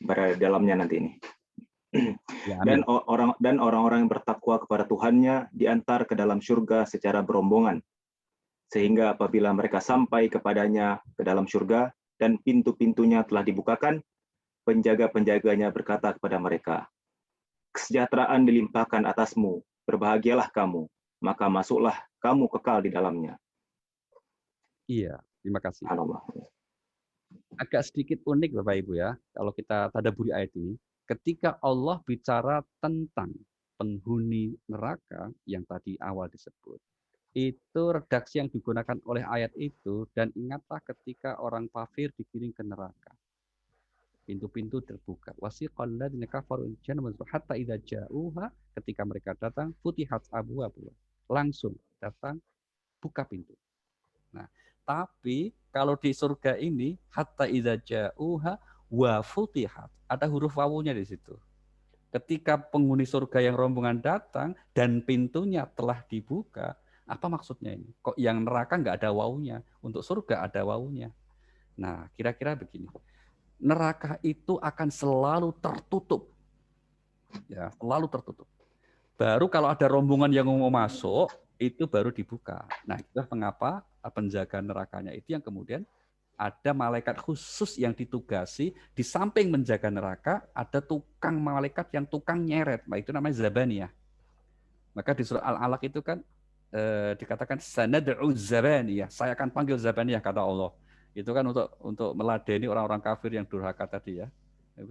berada di dalamnya nanti ini. Ya, dan orang-orang yang bertakwa kepada Tuhannya diantar ke dalam surga secara berombongan. Sehingga apabila mereka sampai kepadanya ke dalam surga dan pintu-pintunya telah dibukakan, penjaga-penjaganya berkata kepada mereka, kesejahteraan dilimpahkan atasmu, berbahagialah kamu, maka masuklah kamu kekal di dalamnya. Iya, terima kasih. Allah. Agak sedikit unik Bapak Ibu ya, kalau kita tadabburi ayat ini, ketika Allah bicara tentang penghuni neraka yang tadi awal disebut, itu redaksi yang digunakan oleh ayat itu, dan ingatlah ketika orang kafir digiring ke neraka. Pintu-pintu terbuka. Wasiqal ladzina kafaru jannata hatta idza ja'uha, ketika mereka datang, futihat abwabuha. Langsung datang, buka pintu. Nah, tapi kalau di surga ini hatta idza ja'uha wa futihat, ada huruf wawunya di situ. Ketika penghuni surga yang rombongan datang dan pintunya telah dibuka, apa maksudnya ini? Kok yang neraka nggak ada wawunya? Untuk surga ada wawunya. Nah, kira-kira begini. Neraka itu akan selalu tertutup. Ya, selalu tertutup. Baru kalau ada rombongan yang mau masuk, itu baru dibuka. Nah, itulah mengapa penjaga nerakanya itu yang kemudian ada malaikat khusus yang ditugasi di samping menjaga neraka, ada tukang malaikat yang tukang nyeret. Nah, itu namanya zabaniyah. Maka di surah Al-Alaq itu kan dikatakan sanad'u zabaniyah. Saya akan panggil zabaniyah, kata Allah. Itu kan untuk meladeni orang-orang kafir yang durhaka tadi ya.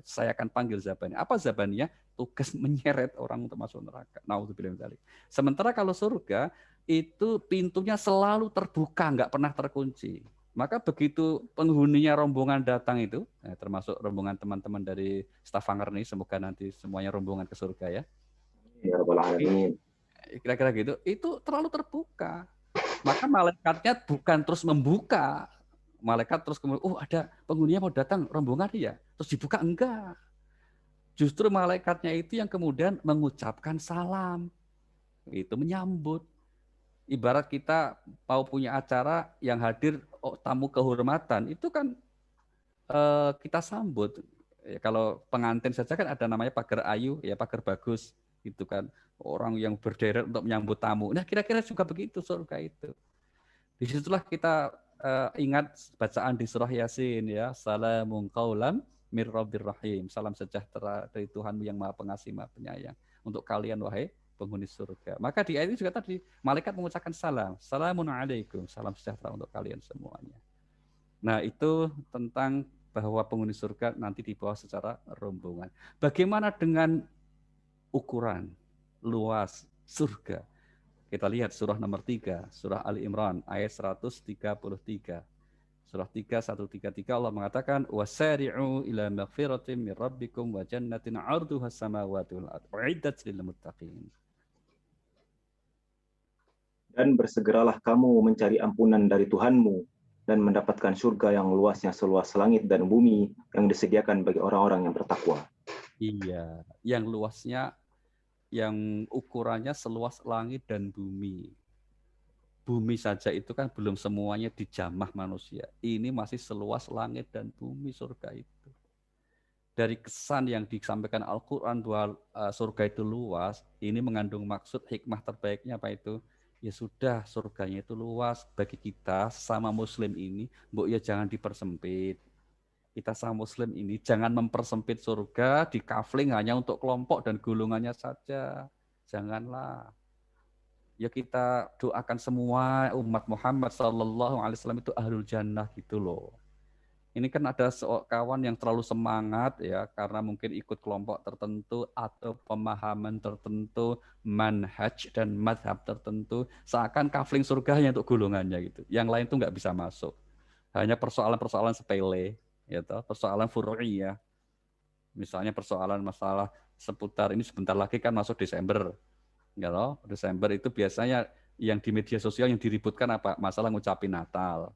Saya akan panggil zabaniyah. Apa zabaniyah? Tugas menyeret orang untuk masuk neraka. Nauzubillah min dzalik. Sementara kalau surga itu pintunya selalu terbuka, nggak pernah terkunci. Maka begitu penghuninya rombongan datang itu, termasuk rombongan teman-teman dari Stavanger nih, semoga nanti semuanya rombongan ke surga ya. Ya Rabbal Alamin. Kira-kira gitu, itu terlalu terbuka. Maka malaikatnya bukan terus membuka. Malaikat terus kemudian, ada penghuninya mau datang, rombongan ya. Terus dibuka, enggak. Justru malaikatnya itu yang kemudian mengucapkan salam. Itu menyambut. Ibarat kita mau punya acara yang hadir tamu kehormatan, itu kan kita sambut. Kalau pengantin saja kan ada namanya pagar ayu, ya pagar bagus, gitu kan. Orang yang berderet untuk menyambut tamu. Nah, kira-kira juga begitu surga itu. Disitulah kita ingat bacaan di surah Yasin ya, salamun qaulam mir rabbir rahim. Salam sejahtera dari Tuhanmu yang Maha Pengasih, Maha Penyayang untuk kalian wahai penghuni surga. Maka di ayat ini juga tadi malaikat mengucapkan salam, salamun alaikum, salam sejahtera untuk kalian semuanya. Nah, itu tentang bahwa penghuni surga nanti dibawa secara rombongan. Bagaimana dengan ukuran luas surga? Kita lihat surah nomor 3, surah Ali Imran ayat 133. Surah 3 133 Allah mengatakan wasari'u ila maghfiratin min rabbikum wa jannatin 'arduhas samawati wal ardh u'iddat lil muttaqin. Dan bersegeralah kamu mencari ampunan dari Tuhanmu dan mendapatkan surga yang luasnya seluas langit dan bumi yang disediakan bagi orang-orang yang bertakwa. Iya, yang luasnya, yang ukurannya seluas langit dan bumi. Bumi saja itu kan belum semuanya dijamah manusia. Ini masih seluas langit dan bumi surga itu. Dari kesan yang disampaikan Al-Quran bahwa surga itu luas, ini mengandung maksud hikmah terbaiknya apa itu? Ya sudah, surganya itu luas bagi kita sama muslim ini, mbok ya jangan dipersempit. Kita sama muslim ini jangan mempersempit surga, dikafling hanya untuk kelompok dan golongannya saja. Janganlah. Ya kita doakan semua umat Muhammad SAW itu ahlul jannah gitu loh. Ini kan ada kawan yang terlalu semangat ya karena mungkin ikut kelompok tertentu atau pemahaman tertentu, manhaj dan madhab tertentu, seakan kafling surga hanya untuk golongannya gitu. Yang lain tuh nggak bisa masuk. Hanya persoalan-persoalan sepele, ya toh, persoalan furu'iyah. Misalnya persoalan masalah seputar ini sebentar lagi kan masuk Desember. Ya loh, Desember itu biasanya yang di media sosial yang diributkan apa? Masalah ngucapin Natal.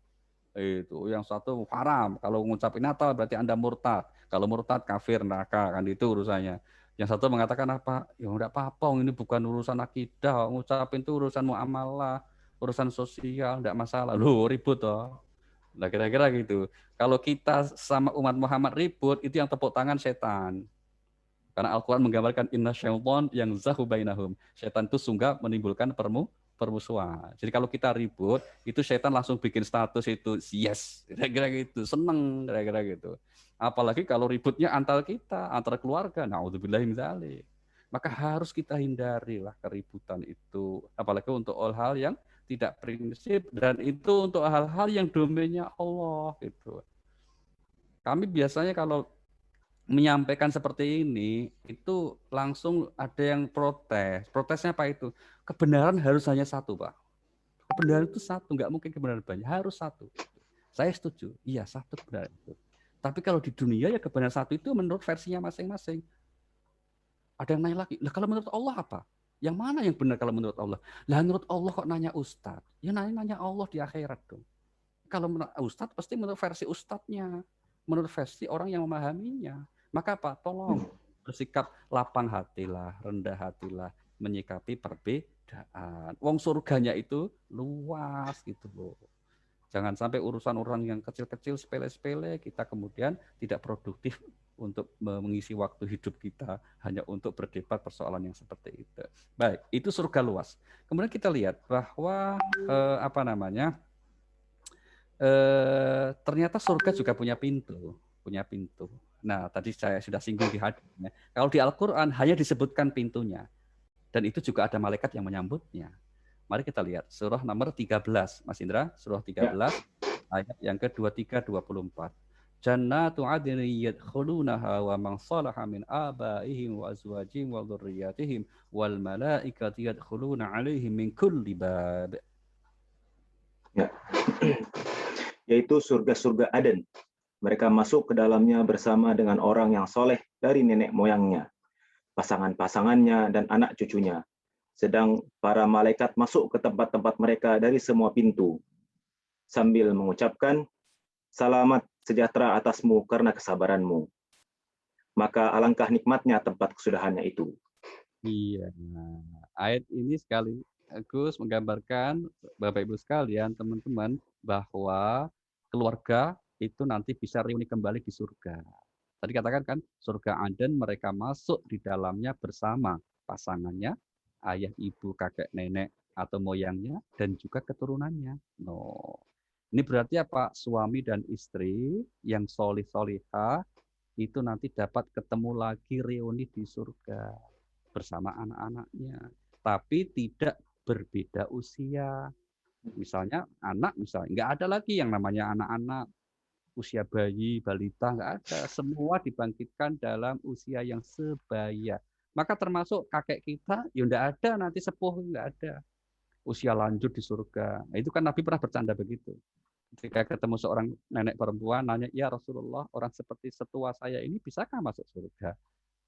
Itu yang satu haram. Kalau ngucapin Natal berarti Anda murtad. Kalau murtad kafir neraka, kan itu urusannya. Yang satu mengatakan apa? Ya enggak apa-apa, ini bukan urusan akidah, ngucapin itu urusan muamalah, urusan sosial, enggak masalah. Loh, ribut toh. Nah, kira-kira gitu. Kalau kita sama umat Muhammad ribut, itu yang tepuk tangan setan. Karena Al-Quran menggambarkan inna syaitan yang zahu bainahum. Syaitan itu sungguh menimbulkan permusuhan. Jadi kalau kita ribut, itu syaitan langsung bikin status itu yes, kira-kira gitu, seneng kira-kira gitu. Apalagi kalau ributnya antar kita, antar keluarga, naudzubillahi min dzalik. Maka harus kita hindari lah keributan itu, apalagi untuk hal-hal yang tidak prinsip dan itu untuk hal-hal yang domainnya Allah gitu. Kami biasanya kalau menyampaikan seperti ini, itu langsung ada yang protes. Protesnya apa itu? Kebenaran harus hanya satu, Pak. Kebenaran itu satu, nggak mungkin kebenaran banyak, harus satu. Saya setuju, iya satu kebenaran itu. Tapi kalau di dunia ya kebenaran satu itu menurut versinya masing-masing. Ada yang nanya lagi, lah kalau menurut Allah apa? Yang mana yang benar kalau menurut Allah? Lah menurut Allah kok nanya Ustadz? Ya nanya Allah di akhirat dong. Kalau menurut Ustadz pasti menurut versi Ustadznya. Menurut versi orang yang memahaminya. Maka apa? Tolong bersikap lapang hatilah, rendah hatilah, menyikapi perbedaan. Wong surganya itu luas gitu loh. Jangan sampai urusan-urusan yang kecil-kecil, sepele-sepele, kita kemudian tidak produktif untuk mengisi waktu hidup kita hanya untuk berdebat persoalan yang seperti itu. Baik, itu surga luas. Kemudian kita lihat bahwa ternyata surga juga punya pintu. Nah, tadi saya sudah singgung di hadisnya. Kalau di Al-Quran hanya disebutkan pintunya. Dan itu juga ada malaikat yang menyambutnya. Mari kita lihat surah nomor 13. Mas Indra, surah 13 ayat yang ke-23 24. Jannatu adnin yadkhulunaha wa man salaha min abaihim wa azwajihim wa dzurriyyatihim wal malaikatu yadkhuluna 'alaihim min kulli bab. yaitu surga-surga Aden. Mereka masuk ke dalamnya bersama dengan orang yang soleh dari nenek moyangnya, pasangan-pasangannya, dan anak cucunya. Sedang para malaikat masuk ke tempat-tempat mereka dari semua pintu, sambil mengucapkan, "Selamat sejahtera atasmu karena kesabaranmu." Maka alangkah nikmatnya tempat kesudahannya itu. Iya. Ayat ini sekaligus menggambarkan Bapak Ibu sekalian, teman-teman, bahwa keluarga itu nanti bisa reuni kembali di surga. Tadi katakan kan, surga Aden mereka masuk di dalamnya bersama pasangannya, ayah, ibu, kakek, nenek, atau moyangnya, dan juga keturunannya. No. Ini berarti apa? Suami dan istri yang solih-solihah itu nanti dapat ketemu lagi reuni di surga bersama anak-anaknya, tapi tidak berbeda usia. Misalnya anak, misalnya nggak ada lagi yang namanya anak-anak, usia bayi, balita, nggak ada. Semua dibangkitkan dalam usia yang sebaya. Maka termasuk kakek kita, ya nggak ada, nanti sepuh nggak ada. Usia lanjut di surga. Nah, itu kan Nabi pernah bercanda begitu. Ketika ketemu seorang nenek perempuan, nanya, "Ya Rasulullah, orang seperti setua saya ini bisakah masuk surga?"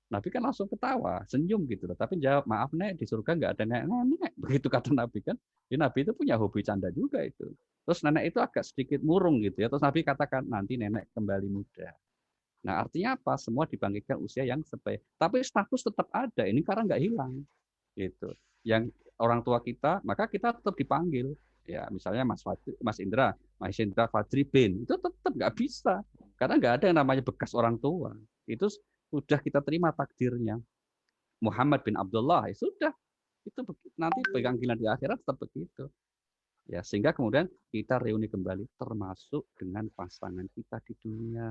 Nabi kan langsung ketawa, senyum gitu loh. Tapi jawab, "Maaf Nek, di surga nggak ada nenek-nenek." Begitu kata Nabi kan. Ya, Nabi itu punya hobi canda juga itu. Terus nenek itu agak sedikit murung gitu ya. Terus Nabi katakan, "Nanti nenek kembali muda." Nah, artinya apa? Semua dibangkitkan usia yang sebaya. Tapi status tetap ada. Ini karena nggak hilang. Gitu. Yang orang tua kita, maka kita tetap dipanggil. Ya, misalnya Mas Indra Fadri bin, itu tetap nggak bisa. Karena nggak ada yang namanya bekas orang tua. Itu sudah kita terima takdirnya. Muhammad bin Abdullah, ya sudah. Itu nanti panggilan di akhirat tetap begitu. Ya, sehingga kemudian kita reuni kembali termasuk dengan pasangan kita di dunia,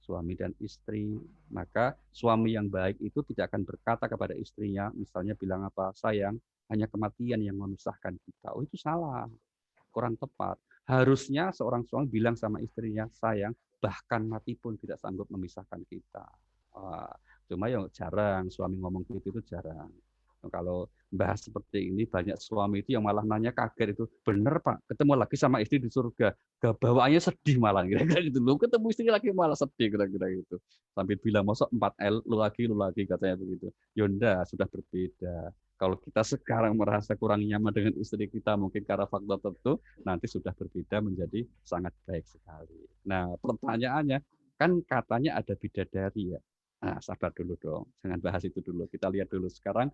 suami dan istri. Maka suami yang baik itu tidak akan berkata kepada istrinya, misalnya bilang apa, "Sayang, hanya kematian yang memisahkan kita." Oh, itu salah, kurang tepat. Harusnya seorang suami bilang sama istrinya, "Sayang, bahkan mati pun tidak sanggup memisahkan kita." Wah, cuma yang jarang suami ngomong gitu itu jarang. Kalau bahas seperti ini banyak suami itu yang malah nanya kaget itu, "Bener Pak, ketemu lagi sama istri di surga." Bawaannya sedih malah kira-kira gitu. Lu ketemu istri lagi malah sedih kira-kira gitu. Sambil bilang, "Mosok 4L lu lagi," katanya begitu. Yonda sudah berbeda. Kalau kita sekarang merasa kurang nyaman dengan istri kita mungkin karena faktor tertentu, nanti sudah berbeda menjadi sangat baik sekali. Nah, pertanyaannya, kan katanya ada bidadari ya. Nah, sabar dulu dong, jangan bahas itu dulu. Kita lihat dulu sekarang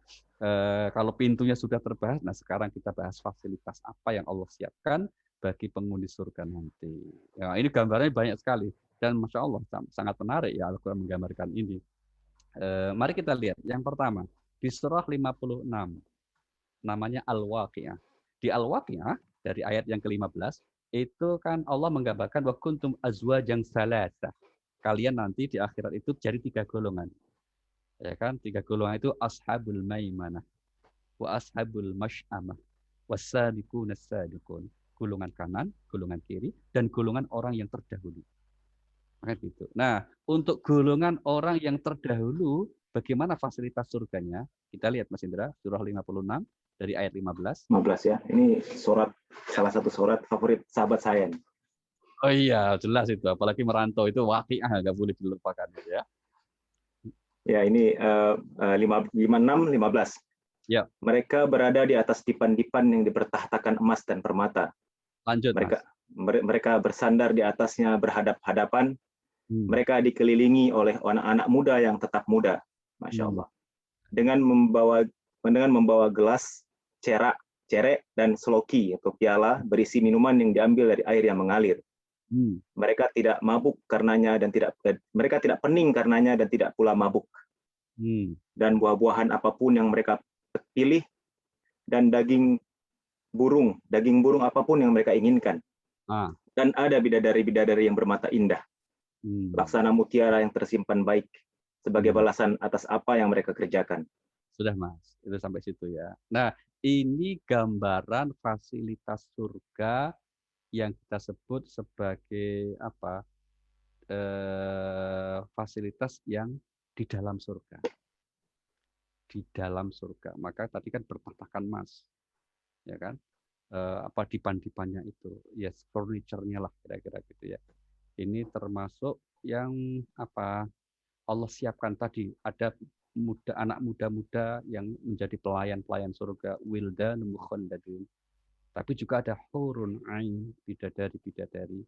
kalau pintunya sudah terbahas, nah sekarang kita bahas fasilitas apa yang Allah siapkan bagi penghuni surga nanti. Ya, ini gambarnya banyak sekali dan masya Allah sangat menarik ya Al-Quran menggambarkan ini. Mari kita lihat. Yang pertama di surah 56 namanya Al-Waqi'ah. Di Al-Waqi'ah dari ayat yang ke-15 itu kan Allah menggambarkan wa kuntum azwajan salasa. Kalian nanti di akhirat itu jadi 3 golongan. Ya kan? 3 golongan itu ashabul maimanah wa ashabul masy'amah wasabiqun as-sabiqun. Golongan kanan, golongan kiri, dan golongan orang yang terdahulu. Maka gitu. Nah, untuk golongan orang yang terdahulu, bagaimana fasilitas surganya? Kita lihat Mas Indra, surah 56 dari ayat 15. 15 ya. Ini salah satu surat favorit sahabat saya. Oh iya, jelas itu. Apalagi merantau itu waqiah, nggak boleh dilupakan ya. Ya, ini 56, 15. Ya. Mereka berada di atas dipan-dipan yang dipertahtakan emas dan permata. Lanjut, mereka bersandar di atasnya berhadap-hadapan. Mereka dikelilingi oleh anak-anak muda yang tetap muda. Masya Allah. Dengan membawa gelas, cerek, dan seloki atau piala berisi minuman yang diambil dari air yang mengalir. Mereka tidak mabuk karenanya dan mereka tidak pening karenanya dan tidak pula mabuk. Dan buah-buahan apapun yang mereka pilih dan daging burung apapun yang mereka inginkan. Dan ada bidadari-bidadari yang bermata indah. Laksana mutiara yang tersimpan baik sebagai balasan atas apa yang mereka kerjakan. Sudah Mas, itu sampai situ ya. Nah, ini gambaran fasilitas surga yang kita sebut sebagai apa? Fasilitas yang di dalam surga. Di dalam surga. Maka tadi kan bertahtakan emas. Ya kan? apa dipan-dipannya itu, yes, furniture-nya lah kira-kira gitu ya. Ini termasuk yang apa Allah siapkan tadi, ada anak muda-muda yang menjadi pelayan-pelayan surga, wildan mukhalladun. Tapi juga ada hurun ain, bidadari-bidadari.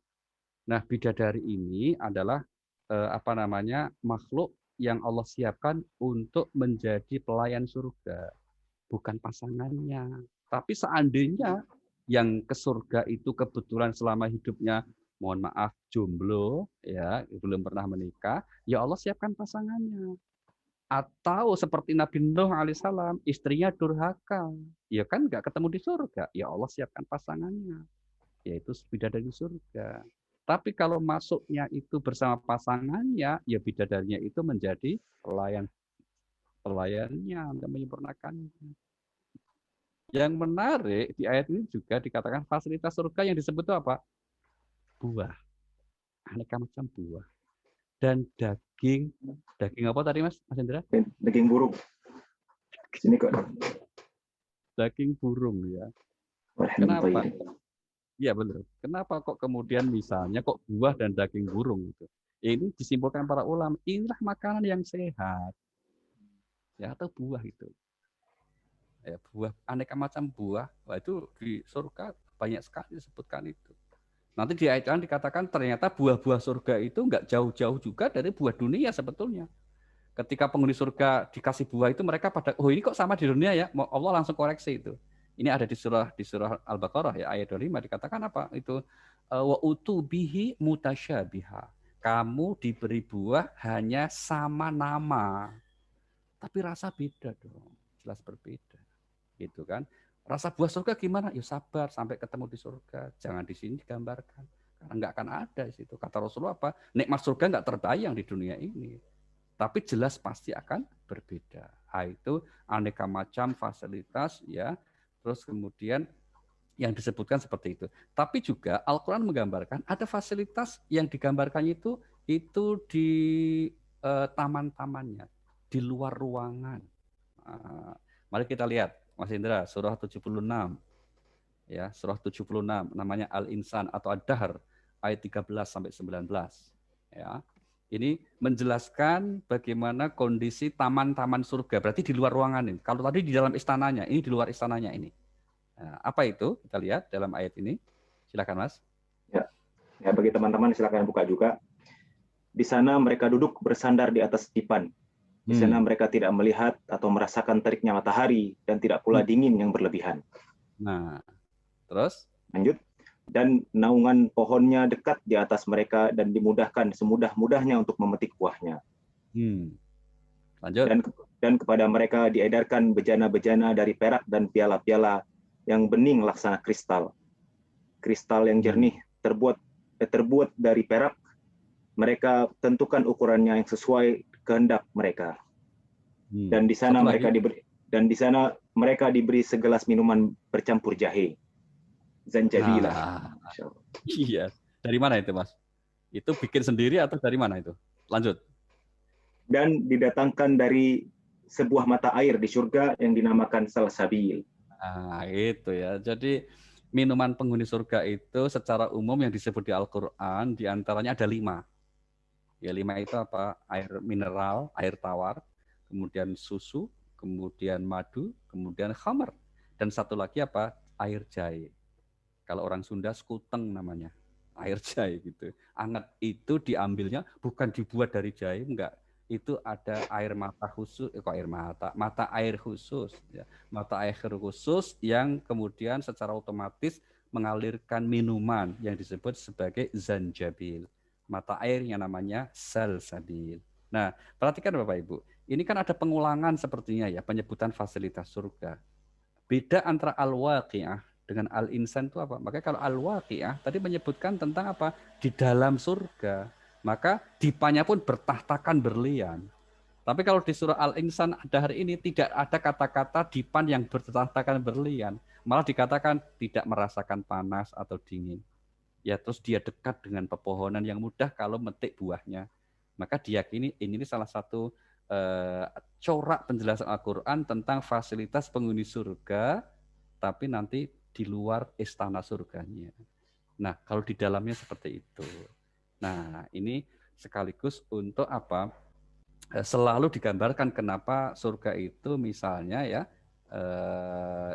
Nah, bidadari ini adalah apa namanya makhluk yang Allah siapkan untuk menjadi pelayan surga, bukan pasangannya. Tapi seandainya yang ke surga itu kebetulan selama hidupnya, mohon maaf, jomblo, ya belum pernah menikah, ya Allah siapkan pasangannya. Atau seperti Nabi Nuh alaihissalam, istrinya durhaka, ya kan nggak ketemu di surga, ya Allah siapkan pasangannya, yaitu bidadari surga. Tapi kalau masuknya itu bersama pasangannya, ya bidadarinya itu menjadi pelayannya untuk menyempurnakannya. Yang menarik di ayat ini juga dikatakan fasilitas surga yang disebut itu apa? Buah, aneka macam buah dan daging. Daging apa tadi Mas Hendra? Daging burung. Sini kok. Daging burung ya. Kenapa? Iya benar. Kenapa kok kemudian misalnya kok buah dan daging burung itu? Ini disimpulkan para ulama, inilah makanan yang sehat. Ya atau buah itu. Ya, buah aneka macam buah. Wah, itu di surga banyak sekali disebutkan itu. Nanti di ayat yang dikatakan ternyata buah-buah surga itu enggak jauh-jauh juga dari buah dunia sebetulnya. Ketika penghuni surga dikasih buah itu mereka pada, oh ini kok sama di dunia ya? Allah langsung koreksi itu. Ini ada di surah Al-Baqarah ya ayat 25 dikatakan apa? Itu wa utubihi mutasyabiha. Kamu diberi buah hanya sama nama. Tapi rasa beda dong. Jelas berbeda. Gitu kan? Rasa buah surga gimana? Ya sabar sampai ketemu di surga. Jangan di sini digambarkan. Karena nggak akan ada di situ. Kata Rasulullah apa? Nikmat surga nggak terbayang di dunia ini. Tapi jelas pasti akan berbeda. Itu aneka macam fasilitas ya. Terus kemudian yang disebutkan seperti itu. Tapi juga Al-Quran menggambarkan ada fasilitas yang digambarkan itu di taman-tamannya, di luar ruangan. Mari kita lihat Mas Indra, surah 76. Ya, surah 76 namanya Al-Insan atau Ad-Dahr ayat 13 sampai 19. Ya. Ini menjelaskan bagaimana kondisi taman-taman surga. Berarti di luar ruangan ini. Kalau tadi di dalam istananya, ini di luar istananya ini. Nah, apa itu? Kita lihat dalam ayat ini. Silakan Mas. Ya, bagi teman-teman silakan buka juga. Di sana mereka duduk bersandar di atas dipan. Di sana mereka tidak melihat atau merasakan teriknya matahari dan tidak pula dingin yang berlebihan. Nah, terus? Lanjut. Dan naungan pohonnya dekat di atas mereka dan dimudahkan semudah-mudahnya untuk memetik buahnya. Lanjut. Dan kepada mereka diedarkan bejana-bejana dari perak dan piala-piala yang bening laksana kristal. Kristal yang jernih terbuat dari perak. Mereka tentukan ukurannya yang sesuai kehendak mereka. Dan di sana mereka diberi segelas minuman bercampur jahe. Zanjabilah. Iya. Dari mana itu, Mas? Itu bikin sendiri atau dari mana itu? Lanjut. Dan didatangkan dari sebuah mata air di surga yang dinamakan Salsabil. Nah, itu ya. Jadi minuman penghuni surga itu secara umum yang disebut di Al-Quran diantaranya ada 5. Ya 5 itu apa? Air mineral, air tawar, kemudian susu, kemudian madu, kemudian khamar. Dan satu lagi apa? Air jahe. Kalau orang Sunda skuteng namanya, air jahe gitu. Anget itu diambilnya bukan dibuat dari jahe, enggak. Itu ada air mata khusus, mata air khusus, ya. Mata air khusus yang kemudian secara otomatis mengalirkan minuman yang disebut sebagai zanjabil. Mata air yang namanya salsabil. Nah, perhatikan Bapak Ibu, ini kan ada pengulangan sepertinya ya, penyebutan fasilitas surga. Beda antara al-waqi'ah dengan al-insan itu apa? Makanya kalau al-waqi'ah tadi menyebutkan tentang apa? Di dalam surga. Maka dipanya pun bertahtakan berlian. Tapi kalau di surah Al-Insan ada hari ini tidak ada kata-kata dipan yang bertahtakan berlian. Malah dikatakan tidak merasakan panas atau dingin. Ya terus dia dekat dengan pepohonan yang mudah kalau metik buahnya. Maka diyakini ini salah satu corak penjelasan Al-Quran tentang fasilitas penghuni surga, tapi nanti di luar istana surganya. Nah, kalau di dalamnya seperti itu. Nah, ini sekaligus untuk apa? Selalu digambarkan kenapa surga itu misalnya ya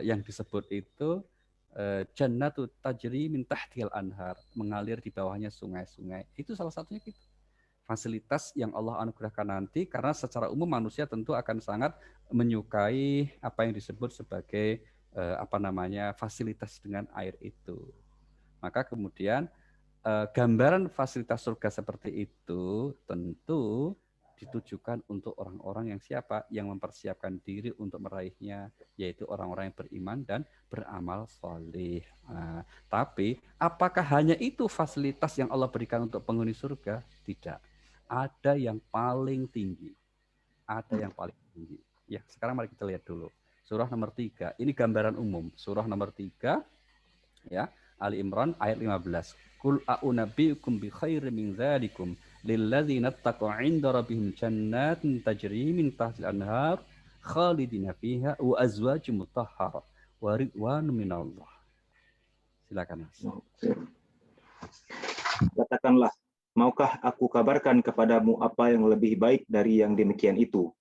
yang disebut itu jannatu tajri min tahtihal anhar, mengalir di bawahnya sungai-sungai. Itu salah satunya gitu. Fasilitas yang Allah anugerahkan nanti, karena secara umum manusia tentu akan sangat menyukai apa yang disebut sebagai fasilitas dengan air itu. Maka kemudian gambaran fasilitas surga seperti itu tentu ditujukan untuk orang-orang yang siapa? Yang mempersiapkan diri untuk meraihnya, yaitu orang-orang yang beriman dan beramal soleh. Nah, tapi apakah hanya itu fasilitas yang Allah berikan untuk penghuni surga? Tidak. Ada yang paling tinggi. Ada yang paling tinggi. Ya, sekarang mari kita lihat dulu. Surah nomor 3. Ini gambaran umum. Surah nomor 3, ya, Ali Imran ayat 15. Qul a'unabbiukum bi khairin min dzalikum lilladzina taqaw 'inda rabbihim jannatin tajri min tahtiha al-anhar khalidina fiha wa azwajun mutahharah wa ridwanun minallah. Silakan, Mas. Katakanlah, maukah aku kabarkan kepadamu apa yang lebih baik dari yang demikian itu?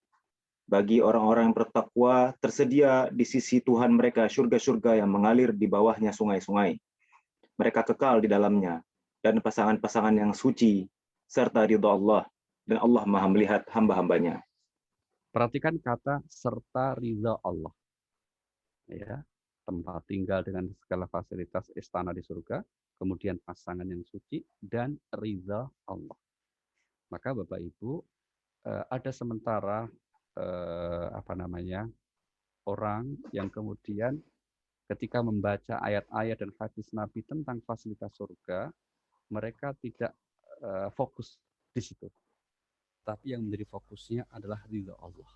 Bagi orang-orang yang bertakwa, tersedia di sisi Tuhan mereka surga-surga yang mengalir di bawahnya sungai-sungai. Mereka kekal di dalamnya, dan pasangan-pasangan yang suci, serta ridha Allah, dan Allah maha melihat hamba-hambanya. Perhatikan kata serta ridha Allah. Ya, tempat tinggal dengan segala fasilitas istana di surga, kemudian pasangan yang suci, dan ridha Allah. Maka Bapak Ibu, ada sementara orang yang kemudian ketika membaca ayat-ayat dan hadis Nabi tentang fasilitas surga, mereka tidak fokus di situ. Tapi yang menjadi fokusnya adalah ridha Allah.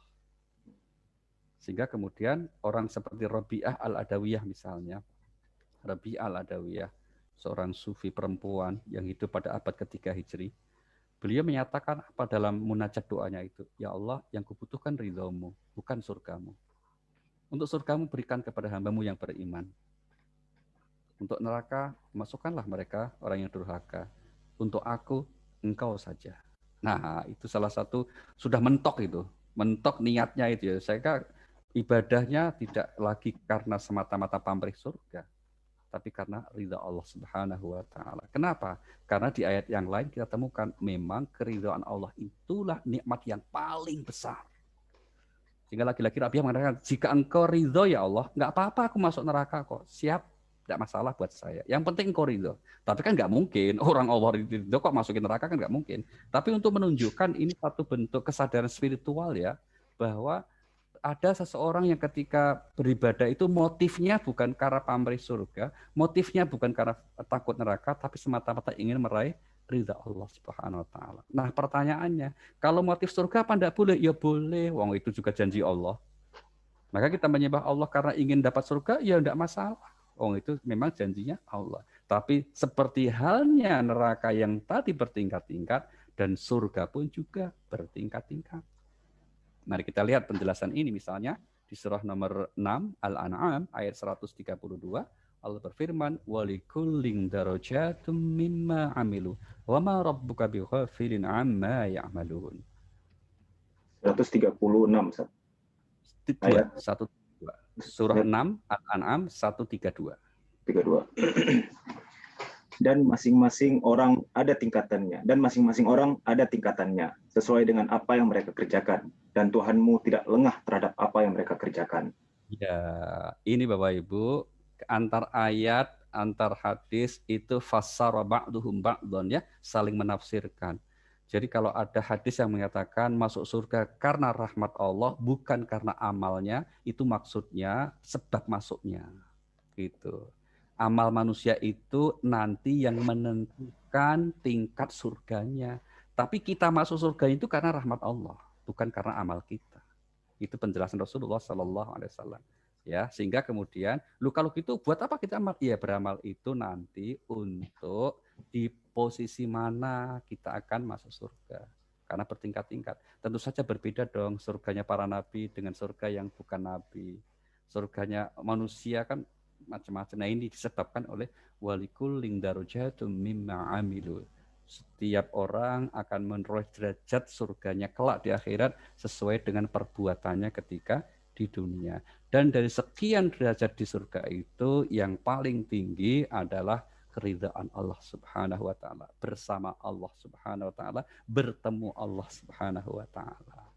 Sehingga kemudian orang seperti Rabi'ah al-Adawiyah misalnya, Rabi'ah al-Adawiyah, seorang sufi perempuan yang hidup pada abad ketiga Hijri, beliau menyatakan apa dalam munajat doanya itu, ya Allah, yang kubutuhkan ridhamu, bukan surgamu. Untuk surgamu berikan kepada hambamu yang beriman. Untuk neraka, masukkanlah mereka orang yang durhaka. Untuk aku, engkau saja. Nah, itu salah satu, sudah mentok itu. Mentok niatnya itu ya. Saya kira ibadahnya tidak lagi karena semata-mata pamrih surga, tapi karena ridha Allah Subhanahu wa taala. Kenapa? Karena di ayat yang lain kita temukan memang keridhaan Allah itulah nikmat yang paling besar. Sehingga lagi-lagi Rabi'ah mengatakan, jika engkau ridho ya Allah, nggak apa-apa aku masuk neraka kok, siap, tidak masalah buat saya. Yang penting engkau ridho. Tapi kan nggak mungkin orang Allah ridho kok masukin neraka, kan nggak mungkin. Tapi untuk menunjukkan ini satu bentuk kesadaran spiritual ya, bahwa ada seseorang yang ketika beribadah itu motifnya bukan karena pamrih surga, motifnya bukan karena takut neraka, tapi semata-mata ingin meraih ridha Allah Subhanahu wa taala. Nah, pertanyaannya, kalau motif surga apa enggak boleh? Ya boleh, wong itu juga janji Allah. Maka kita menyembah Allah karena ingin dapat surga, ya enggak masalah. Wong itu memang janjinya Allah. Tapi seperti halnya neraka yang tadi bertingkat-tingkat, dan surga pun juga bertingkat-tingkat. Mari kita lihat penjelasan ini misalnya di surah nomor 6 Al-An'am ayat 132. Allah berfirman, walikullin darajatum mimma amilu wa ma rabbuka bighafilin amma ya'malun. 136, ayat 132. Surah 6 Al-An'am 132. 32. Dan masing-masing orang ada tingkatannya, sesuai dengan apa yang mereka kerjakan, dan Tuhanmu tidak lengah terhadap apa yang mereka kerjakan. Ya, ini Bapak Ibu, antar ayat, antar hadis itu fassara ba'duhum ba'dhan ya, saling menafsirkan. Jadi kalau ada hadis yang mengatakan masuk surga karena rahmat Allah, bukan karena amalnya, itu maksudnya sebab masuknya. Gitu. Amal manusia itu nanti yang menentukan tingkat surganya. Tapi kita masuk surga itu karena rahmat Allah, bukan karena amal kita. Itu penjelasan Rasulullah Sallallahu Alaihi Wasallam. Ya, sehingga kemudian, kalau gitu buat apa kita amal? Ya, beramal itu nanti untuk di posisi mana kita akan masuk surga. Karena bertingkat-tingkat. Tentu saja berbeda dong surganya para nabi dengan surga yang bukan nabi. Surganya manusia kan macam-macam. Nah, ini disebabkan oleh walikullin darajatun mimma amilu. Setiap orang akan menerus derajat surganya kelak di akhirat sesuai dengan perbuatannya ketika di dunia. Dan dari sekian derajat di surga itu yang paling tinggi adalah keridhaan Allah Subhanahu wa taala, bersama Allah Subhanahu wa taala, bertemu Allah Subhanahu wa taala.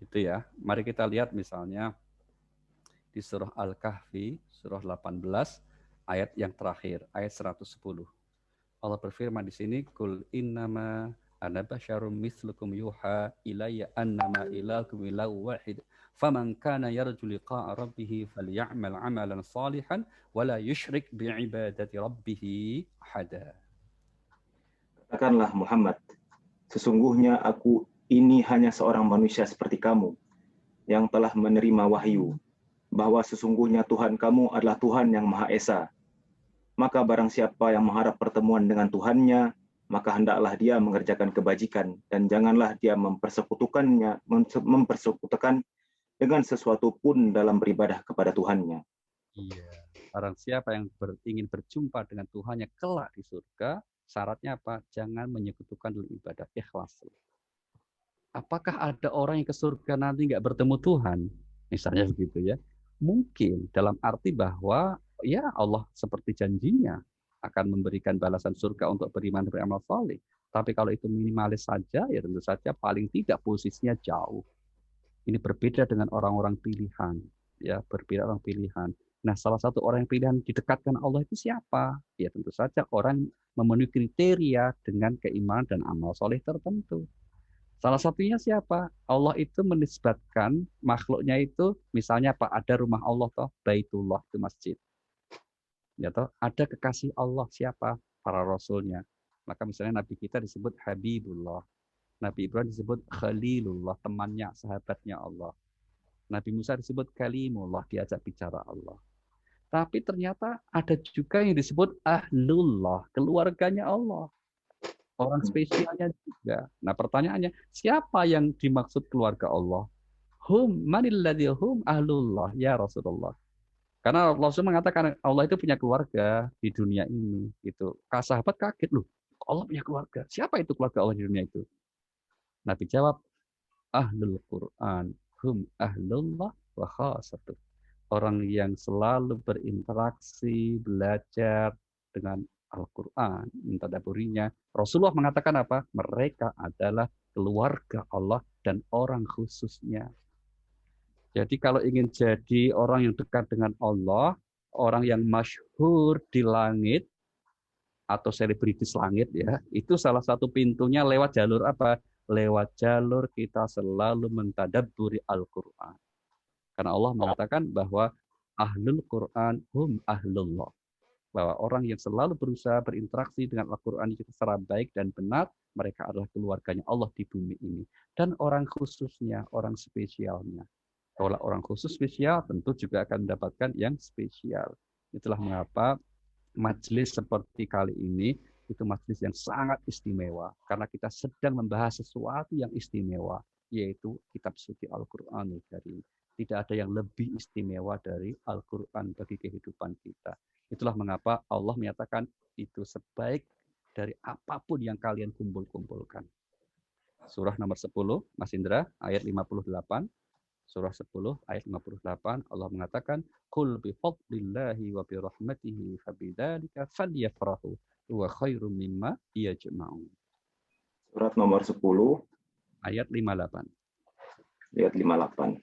Gitu ya. Mari kita lihat misalnya di surah Al-Kahfi, surah 18, ayat yang terakhir, ayat 110. Allah berfirman di sini, "Qul innama ana basyarum mithlukum yuha ilayya annama ilahukum ilahu wahid. Faman kana yarju liqa'a rabbih falya'mal 'amalan salihan wa la yusyrik bi'ibadati rabbih ahada." Katakanlah Muhammad, sesungguhnya aku ini hanya seorang manusia seperti kamu yang telah menerima wahyu bahwa sesungguhnya Tuhan kamu adalah Tuhan yang Maha Esa. Maka barang siapa yang mengharap pertemuan dengan Tuhannya, maka hendaklah dia mengerjakan kebajikan dan janganlah dia mempersekutukan dengan sesuatu pun dalam beribadah kepada Tuhannya. Iya. Barang siapa yang ingin berjumpa dengan Tuhannya kelak di surga, syaratnya apa? Jangan menyekutukan dalam ibadah, ikhlas. Apakah ada orang yang ke surga nanti nggak bertemu Tuhan? Misalnya begitu ya. Mungkin dalam arti bahwa ya Allah seperti janjinya akan memberikan balasan surga untuk beriman dan beramal saleh. Tapi kalau itu minimalis saja, ya tentu saja paling tidak posisinya jauh. Ini berbeda dengan orang-orang pilihan, ya berbeda orang pilihan. Nah, salah satu orang yang pilihan didekatkan Allah itu siapa? Ya tentu saja orang memenuhi kriteria dengan keimanan dan amal soleh tertentu. Salah satunya siapa? Allah itu menisbatkan makhluknya itu, misalnya Pak, ada rumah Allah toh, Baitullah itu masjid. Ya toh, ada kekasih Allah siapa? Para rasulnya. Maka misalnya Nabi kita disebut Habibullah. Nabi Ibrahim disebut Khalilullah, temannya, sahabatnya Allah. Nabi Musa disebut Kalimullah, diajak bicara Allah. Tapi ternyata ada juga yang disebut Ahlullah, keluarganya Allah. Orang spesialnya juga. Nah pertanyaannya, siapa yang dimaksud keluarga Allah? Manilladzi hum ahlullah, ya Rasulullah. Karena Rasul mengatakan Allah itu punya keluarga di dunia ini. Gitu. Sahabat kaget, loh, Allah punya keluarga. Siapa itu keluarga Allah di dunia itu? Nabi jawab, ahlul Quran, hum ahlullah wa khasatuh. Orang yang selalu berinteraksi, belajar dengan Al-Quran, mentadaburinya. Rasulullah mengatakan apa? Mereka adalah keluarga Allah dan orang khususnya. Jadi kalau ingin jadi orang yang dekat dengan Allah, orang yang masyhur di langit, atau selebritis langit ya, itu salah satu pintunya lewat jalur apa? Lewat jalur kita selalu mentadabburi Al-Quran. Karena Allah mengatakan bahwa ahlul Quran hum ahlullah. Bahwa orang yang selalu berusaha berinteraksi dengan Al-Quran secara baik dan benar, mereka adalah keluarganya Allah di bumi ini. Dan orang khususnya, orang spesialnya. Kalau orang khusus spesial, tentu juga akan mendapatkan yang spesial. Itulah mengapa majelis seperti kali ini, itu majelis yang sangat istimewa. Karena kita sedang membahas sesuatu yang istimewa, yaitu kitab suci Al-Quranul Karim. Tidak ada yang lebih istimewa dari Al-Quran bagi kehidupan kita. Itulah mengapa Allah menyatakan itu sebaik dari apapun yang kalian kumpul-kumpulkan. Surah nomor 10, Mas Indra, ayat 58. Surah 10, ayat 58, Allah mengatakan, Qul bifadlillahi wa birahmatihi fabidzalika falyafrahu huwa khairum mimma yajma'un. Surat nomor 10, ayat 58. Ayat 58.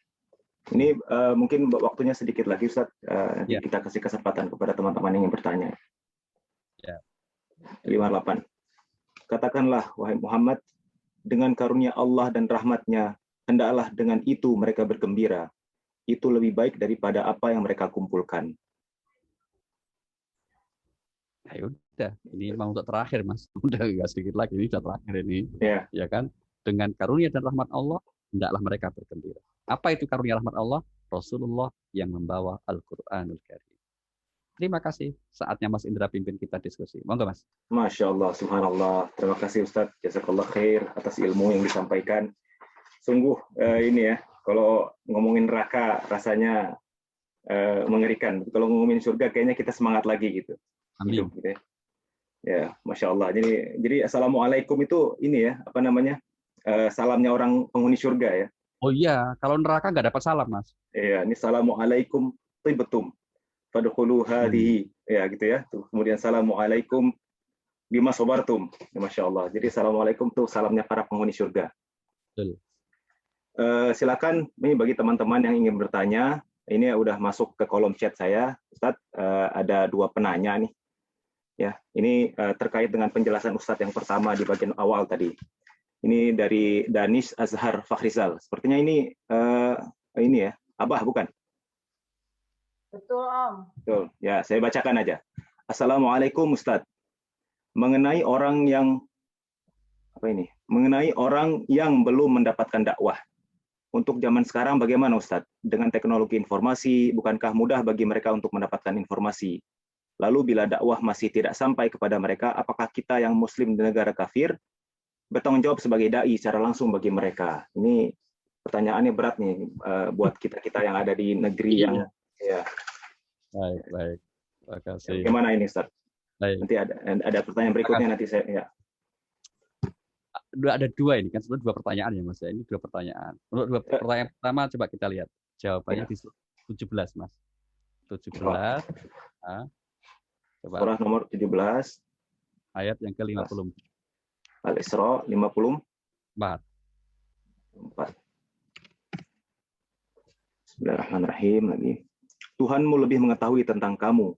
Ini mungkin waktunya sedikit lagi, Ustaz. Nanti kita kasih kesempatan kepada teman-teman yang ingin bertanya. Ya. 58. Katakanlah, wahai Muhammad, dengan karunia Allah dan rahmatnya, hendaklah dengan itu mereka bergembira. Itu lebih baik daripada apa yang mereka kumpulkan. Nah, udah, ini memang untuk terakhir, Mas. Udah nggak sedikit lagi, ini sudah terakhir ini. Ya kan? Dengan karunia dan rahmat Allah, hendaklah mereka bergembira. Apa itu karunia rahmat Allah? Rasulullah yang membawa Al-Quranul Karim. Terima kasih. Saatnya Mas Indra pimpin kita diskusi. Monggo, Mas. Masya Allah, subhanallah. Terima kasih Ustadz. Jazakallah khair atas ilmu yang disampaikan. Sungguh ini ya, kalau ngomongin neraka rasanya mengerikan. Kalau ngomongin surga kayaknya kita semangat lagi gitu. Amin. Hidup gitu ya. Ya, Masya Allah. Jadi Assalamualaikum itu ini ya, apa namanya, salamnya orang penghuni surga ya. Oh iya, kalau neraka nggak dapat salam, Mas. Ya, ini Assalamualaikum tibtum fadkhulu hadhihi. Ya, gitu ya. Tuh, kemudian Assalamualaikum bima sabartum. Ya, Masya Allah. Jadi Assalamualaikum tuh salamnya para penghuni surga. Betul. Silakan, ini bagi teman-teman yang ingin bertanya, ini udah masuk ke kolom chat saya, Ustadz, ada 2 penanya nih. Ya, ini terkait dengan penjelasan Ustadz yang pertama di bagian awal tadi. Ini dari Danis Azhar Fakhrizal. Sepertinya ini ya, Abah bukan? Betul, Om. Betul. Ya, saya bacakan aja. Assalamualaikum Ustadz. Mengenai orang yang belum mendapatkan dakwah. Untuk zaman sekarang bagaimana Ustadz? Dengan teknologi informasi, bukankah mudah bagi mereka untuk mendapatkan informasi? Lalu bila dakwah masih tidak sampai kepada mereka, apakah kita yang muslim di negara kafir bertanggung jawab sebagai dai secara langsung bagi mereka? Ini pertanyaannya berat nih buat kita-kita yang ada di negeri yang ya. Baik. Terima kasih. Bagaimana ini Ustadz? Baik. Nanti ada pertanyaan berikutnya nanti saya ya. Ada 2 ini kan, sebenarnya 2 pertanyaan ya Mas ya. Ini 2 pertanyaan. Untuk 2 pertanyaan pertama coba kita lihat jawabannya di 17 Mas. 17. Nah, coba. Surah nomor 17 ayat yang ke-50. Al-Isra 54. Bismillahirrahmanirrahim lagi. Tuhanmu lebih mengetahui tentang kamu.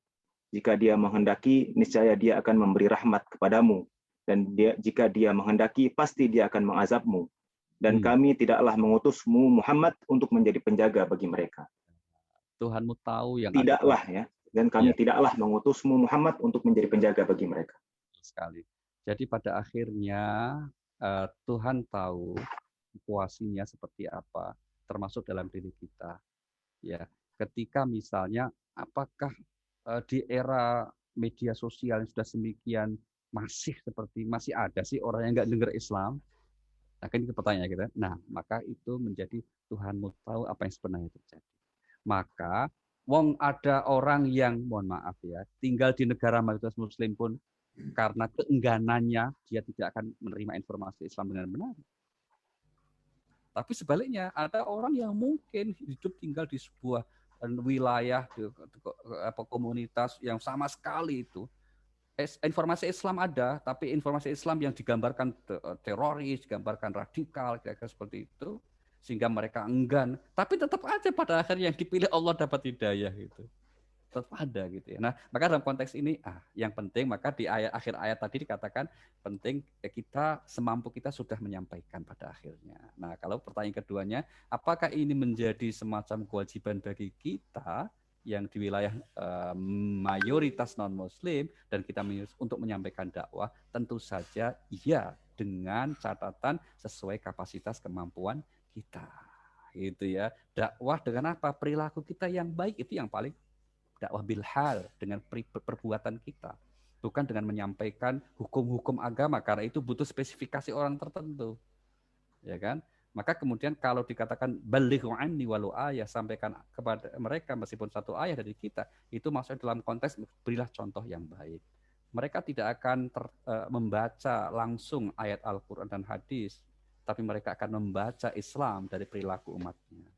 Jika Dia menghendaki, niscaya Dia akan memberi rahmat kepadamu. Dan jika Dia menghendaki, pasti Dia akan mengazabmu. Dan kami tidaklah mengutusmu Muhammad untuk menjadi penjaga bagi mereka. Tuhanmu tahu yang tidaklah ya. Dan kami tidaklah mengutusmu Muhammad untuk menjadi penjaga bagi mereka. Sekali. Jadi pada akhirnya Tuhan tahu situasinya seperti apa, termasuk dalam diri kita. Ya, ketika misalnya apakah di era media sosial yang sudah sedemikian masih ada sih orang yang nggak dengar Islam? Nah, kan itu pertanyaan kita. Nah, maka itu menjadi Tuhanmu tahu apa yang sebenarnya terjadi. Maka, ada orang yang, mohon maaf ya, tinggal di negara mayoritas Muslim pun karena keengganannya dia tidak akan menerima informasi Islam dengan benar. Tapi sebaliknya, ada orang yang mungkin hidup tinggal di sebuah wilayah, komunitas yang sama sekali itu informasi Islam ada, tapi informasi Islam yang digambarkan teroris, digambarkan radikal, kira-kira seperti itu, sehingga mereka enggan. Tapi tetap aja pada akhirnya yang dipilih Allah dapat hidayah gitu. Tetap ada gitu ya. Nah, maka dalam konteks ini, yang penting maka di akhir ayat tadi dikatakan penting kita semampu kita sudah menyampaikan pada akhirnya. Nah, kalau pertanyaan keduanya, apakah ini menjadi semacam kewajiban bagi kita yang di wilayah mayoritas non-Muslim dan kita untuk menyampaikan dakwah? Tentu saja iya, dengan catatan sesuai kapasitas kemampuan kita. Gitu ya. Dakwah dengan apa? Perilaku kita yang baik itu yang paling dakwah bilhal, dengan perbuatan kita. Bukan dengan menyampaikan hukum-hukum agama karena itu butuh spesifikasi orang tertentu. Ya kan? Maka kemudian kalau dikatakan balighu anni walau ayah, sampaikan kepada mereka meskipun satu ayat dari kita, itu maksudnya dalam konteks berilah contoh yang baik. Mereka tidak akan membaca langsung ayat Al-Quran dan hadis, tapi mereka akan membaca Islam dari perilaku umatnya.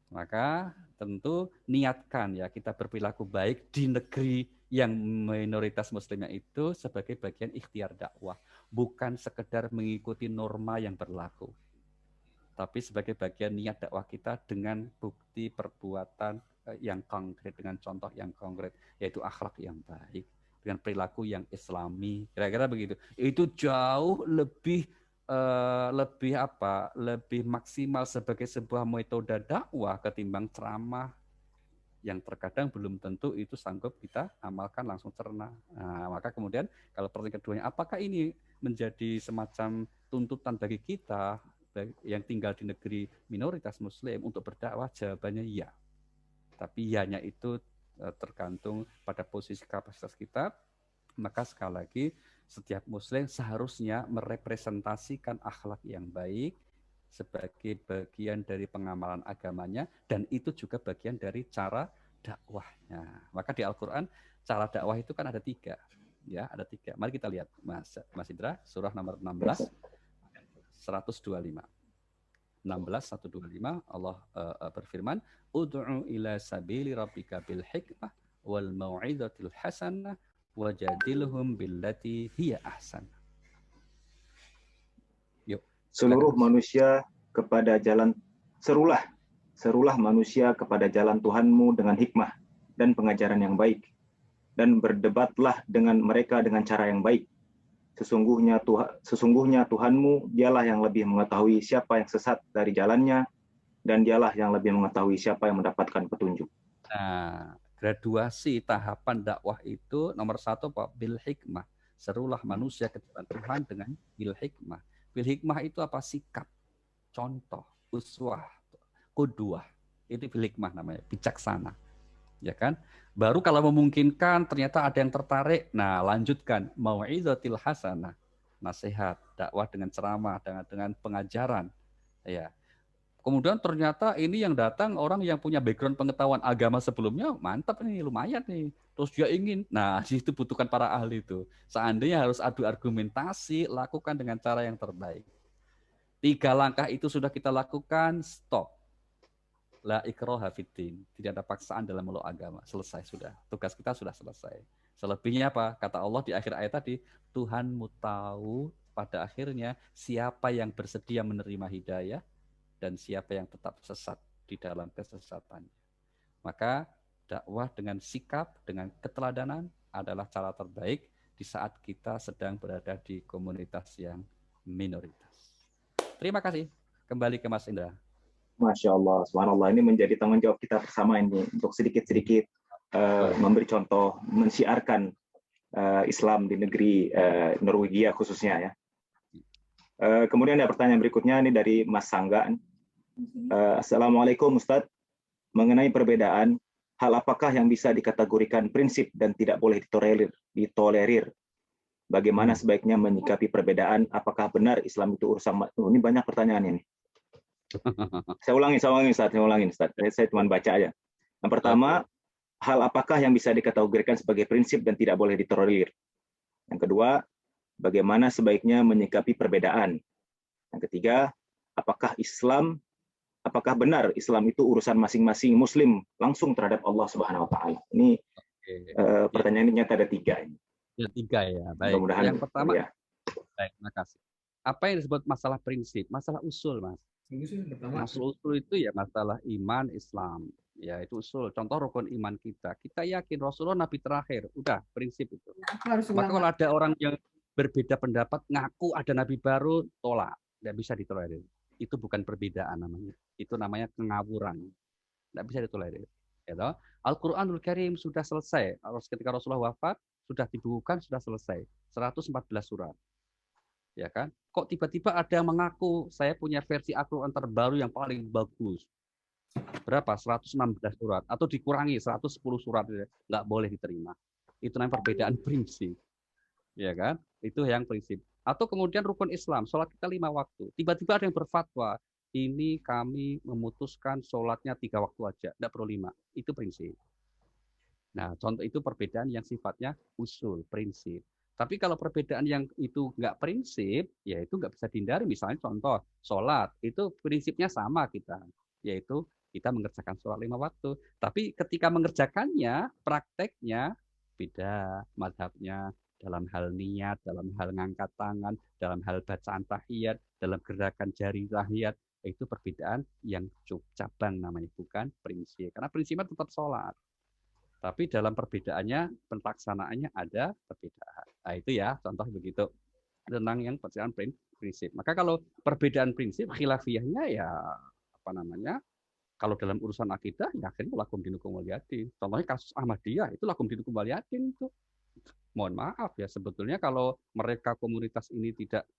Maka tentu niatkan ya kita berperilaku baik di negeri yang minoritas muslimnya itu sebagai bagian ikhtiar dakwah, bukan sekedar mengikuti norma yang berlaku, tapi sebagai bagian niat dakwah kita dengan bukti perbuatan yang konkret, dengan contoh yang konkret, yaitu akhlak yang baik, dengan perilaku yang islami, kira-kira begitu. Itu jauh lebih maksimal sebagai sebuah metode dakwah ketimbang ceramah yang terkadang belum tentu itu sanggup kita amalkan langsung cerna. Nah, maka kemudian kalau pertanyaan keduanya, apakah ini menjadi semacam tuntutan bagi kita yang tinggal di negeri minoritas Muslim untuk berdakwah? Jawabannya iya. Tapi ianya itu tergantung pada posisi kapasitas kita. Maka sekali lagi, setiap Muslim seharusnya merepresentasikan akhlak yang baik sebagai bagian dari pengamalan agamanya, dan itu juga bagian dari cara dakwahnya. Maka di Al-Quran cara dakwah itu kan ada 3. Ya, ada 3. Mari kita lihat Mas Indra, surah nomor 16 125. 16 125 Allah berfirman, ud'u ila sabili rabbika bil hikmah wal mau'izatil hasanah wajadilhum billati hiya ahsan. Yuk, Seluruh silakan. manusia kepada jalan serulah manusia kepada jalan Tuhanmu dengan hikmah dan pengajaran yang baik, dan berdebatlah dengan mereka dengan cara yang baik. Sesungguhnya Tuhanmu, dialah yang lebih mengetahui siapa yang sesat dari jalannya, dan dialah yang lebih mengetahui siapa yang mendapatkan petunjuk. Nah, graduasi tahapan dakwah itu nomor 1 Pak, bil hikmah. Serulah manusia ke jalan Tuhan dengan bil hikmah. Bil hikmah itu apa? Sikap, contoh, uswah, qudwah. Itu bil hikmah namanya, bijaksana. Ya kan? Baru kalau memungkinkan ternyata ada yang tertarik, nah lanjutkan mau'izatil hasanah, nasihat, dakwah dengan ceramah, dengan pengajaran. Ya. Kemudian ternyata ini yang datang orang yang punya background pengetahuan agama sebelumnya, mantap nih, lumayan nih. Terus dia ingin, nah di situ butuhkan para ahli itu. Seandainya harus adu argumentasi, lakukan dengan cara yang terbaik. 3 langkah itu sudah kita lakukan, stop. La ikraha fiddin, tidak ada paksaan dalam meluk agama. Selesai sudah. Tugas kita sudah selesai. Selebihnya apa? Kata Allah di akhir ayat tadi, Tuhanmu tahu pada akhirnya siapa yang bersedia menerima hidayah dan siapa yang tetap sesat di dalam kesesatannya. Maka dakwah dengan sikap, dengan keteladanan adalah cara terbaik di saat kita sedang berada di komunitas yang minoritas. Terima kasih. Kembali ke Mas Indra. Masya Allah, subhanallah, ini menjadi tanggung jawab kita bersama ini untuk sedikit-sedikit memberi contoh, mensiarkan Islam di negeri Norwegia khususnya ya. Kemudian ada pertanyaan berikutnya ini dari Mas Sangga. Assalamualaikum Ustadz, mengenai perbedaan, hal apakah yang bisa dikategorikan prinsip dan tidak boleh ditolerir? Bagaimana sebaiknya menyikapi perbedaan? Apakah benar Islam itu urusan? Ini banyak pertanyaannya nih. Saya ulangin Ustaz. Saya cuma baca aja. Yang pertama, hal apakah yang bisa dikategorikan sebagai prinsip dan tidak boleh ditolerir? Yang kedua, bagaimana sebaiknya menyikapi perbedaan? Yang ketiga, apakah benar Islam itu urusan masing-masing Muslim langsung terhadap Allah Subhanahu Wa Taala? Ini pertanyaan ini nyata ada 3 ini. Ya, 3 ya. Baik. Mudah-mudahan, yang pertama, ya. Baik, makasih. Apa yang disebut masalah prinsip? Masalah usul, Mas. Usul itu ya masalah iman Islam. Ya, itu usul. Contoh rukun iman kita. Kita yakin Rasulullah Nabi terakhir. Udah, prinsip itu. Maka kalau ada orang yang berbeda pendapat, ngaku ada Nabi baru, tolak. Tidak bisa ditolerir. Itu bukan perbedaan namanya. Itu namanya pengawuran. Tidak bisa ditolerir. Ya, Al-Quranul Karim sudah selesai. Ketika Rasulullah wafat, sudah dibukukan, sudah selesai. 114 surat. Ya kan? Kok tiba-tiba ada yang mengaku saya punya versi Al-Quran terbaru yang paling bagus. Berapa? 116 surat. Atau dikurangi 110 surat. Nggak boleh diterima. Itu namanya perbedaan prinsip. Ya kan? Itu yang prinsip. Atau kemudian rukun Islam, sholat kita 5 waktu. Tiba-tiba ada yang berfatwa, ini kami memutuskan sholatnya 3 waktu aja, tidak perlu 5. Itu prinsip. Nah, contoh itu perbedaan yang sifatnya usul, prinsip. Tapi kalau perbedaan yang itu nggak prinsip, ya itu nggak bisa dihindari. Misalnya contoh, sholat, itu prinsipnya sama kita, yaitu kita mengerjakan sholat 5 waktu. Tapi ketika mengerjakannya, prakteknya beda madhabnya dalam hal niat, dalam hal ngangkat tangan, dalam hal bacaan tahiyat, dalam gerakan jari tahiyat, itu perbedaan yang cabang namanya, bukan prinsip. Karena prinsipnya tetap sholat. Tapi dalam perbedaannya, pelaksanaannya ada perbedaan. Nah itu ya, contoh begitu. Tentang yang perbedaan prinsip. Maka kalau perbedaan prinsip, khilafiyahnya ya, apa namanya, kalau dalam urusan akidah, ya akhirnya lakum dinukum waliyadin. Contohnya kasus Ahmadiyah, itu lakum dinukum waliyadin. Itu. Mohon maaf ya, sebetulnya kalau mereka komunitas ini tidak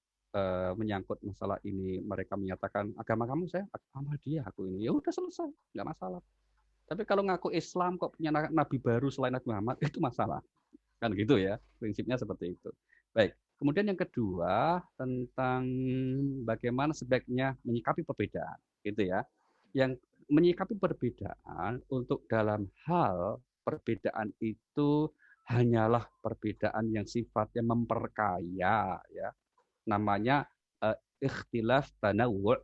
menyangkut masalah ini, mereka menyatakan, agama kamu saya Ahmadiyah, aku ini. Ya udah selesai, nggak masalah. Tapi kalau ngaku Islam kok punya nabi baru selain Nabi Muhammad, itu masalah. Kan gitu ya, prinsipnya seperti itu. Baik, kemudian yang kedua tentang bagaimana sebaiknya menyikapi perbedaan, gitu ya. Yang menyikapi perbedaan untuk dalam hal perbedaan itu hanyalah perbedaan yang sifatnya memperkaya, ya. Namanya ikhtilaf tanawwu',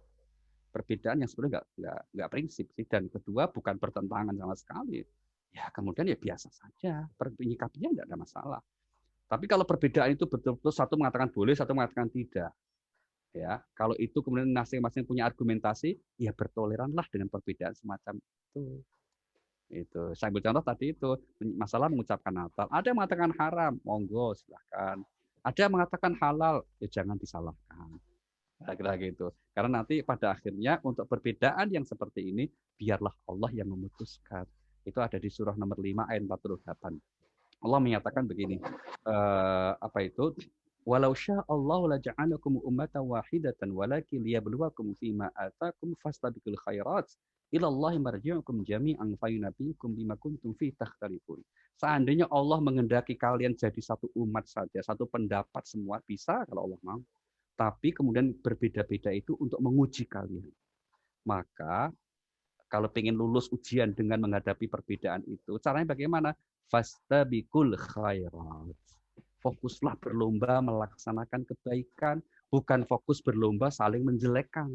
perbedaan yang sebenarnya nggak prinsip sih, dan kedua bukan bertentangan sama sekali. Ya kemudian ya biasa saja, menyikapinya tidak ada masalah. Tapi kalau perbedaan itu betul-betul satu mengatakan boleh, satu mengatakan tidak, ya kalau itu kemudian masing-masing punya argumentasi, ya bertoleranlah dengan perbedaan semacam itu. Itu saya ambil contoh tadi itu masalah mengucapkan Natal. Ada yang mengatakan haram, monggo silahkan. Ada yang mengatakan halal, ya jangan disalahkan. Kira-kira gitu. Karena nanti pada akhirnya untuk perbedaan yang seperti ini, biarlah Allah yang memutuskan. Itu ada di surah nomor 5 ayat 48. Allah menyatakan begini, apa itu? Walau sya'allahu laja'alakum ummatan wahidatan walakin liyabluwakum fima atakum fastabiqul khairat ilallahi marji'ukum jami'an fayunabbiukum bima kuntum fi takhtalifun. Seandainya Allah mengendaki kalian jadi satu umat saja, satu pendapat semua bisa kalau Allah mau. Tapi kemudian berbeda-beda itu untuk menguji kalian. Maka kalau pengen lulus ujian dengan menghadapi perbedaan itu, caranya bagaimana? Fastabiqul khairat. Fokuslah berlomba melaksanakan kebaikan, bukan fokus berlomba saling menjelekkan,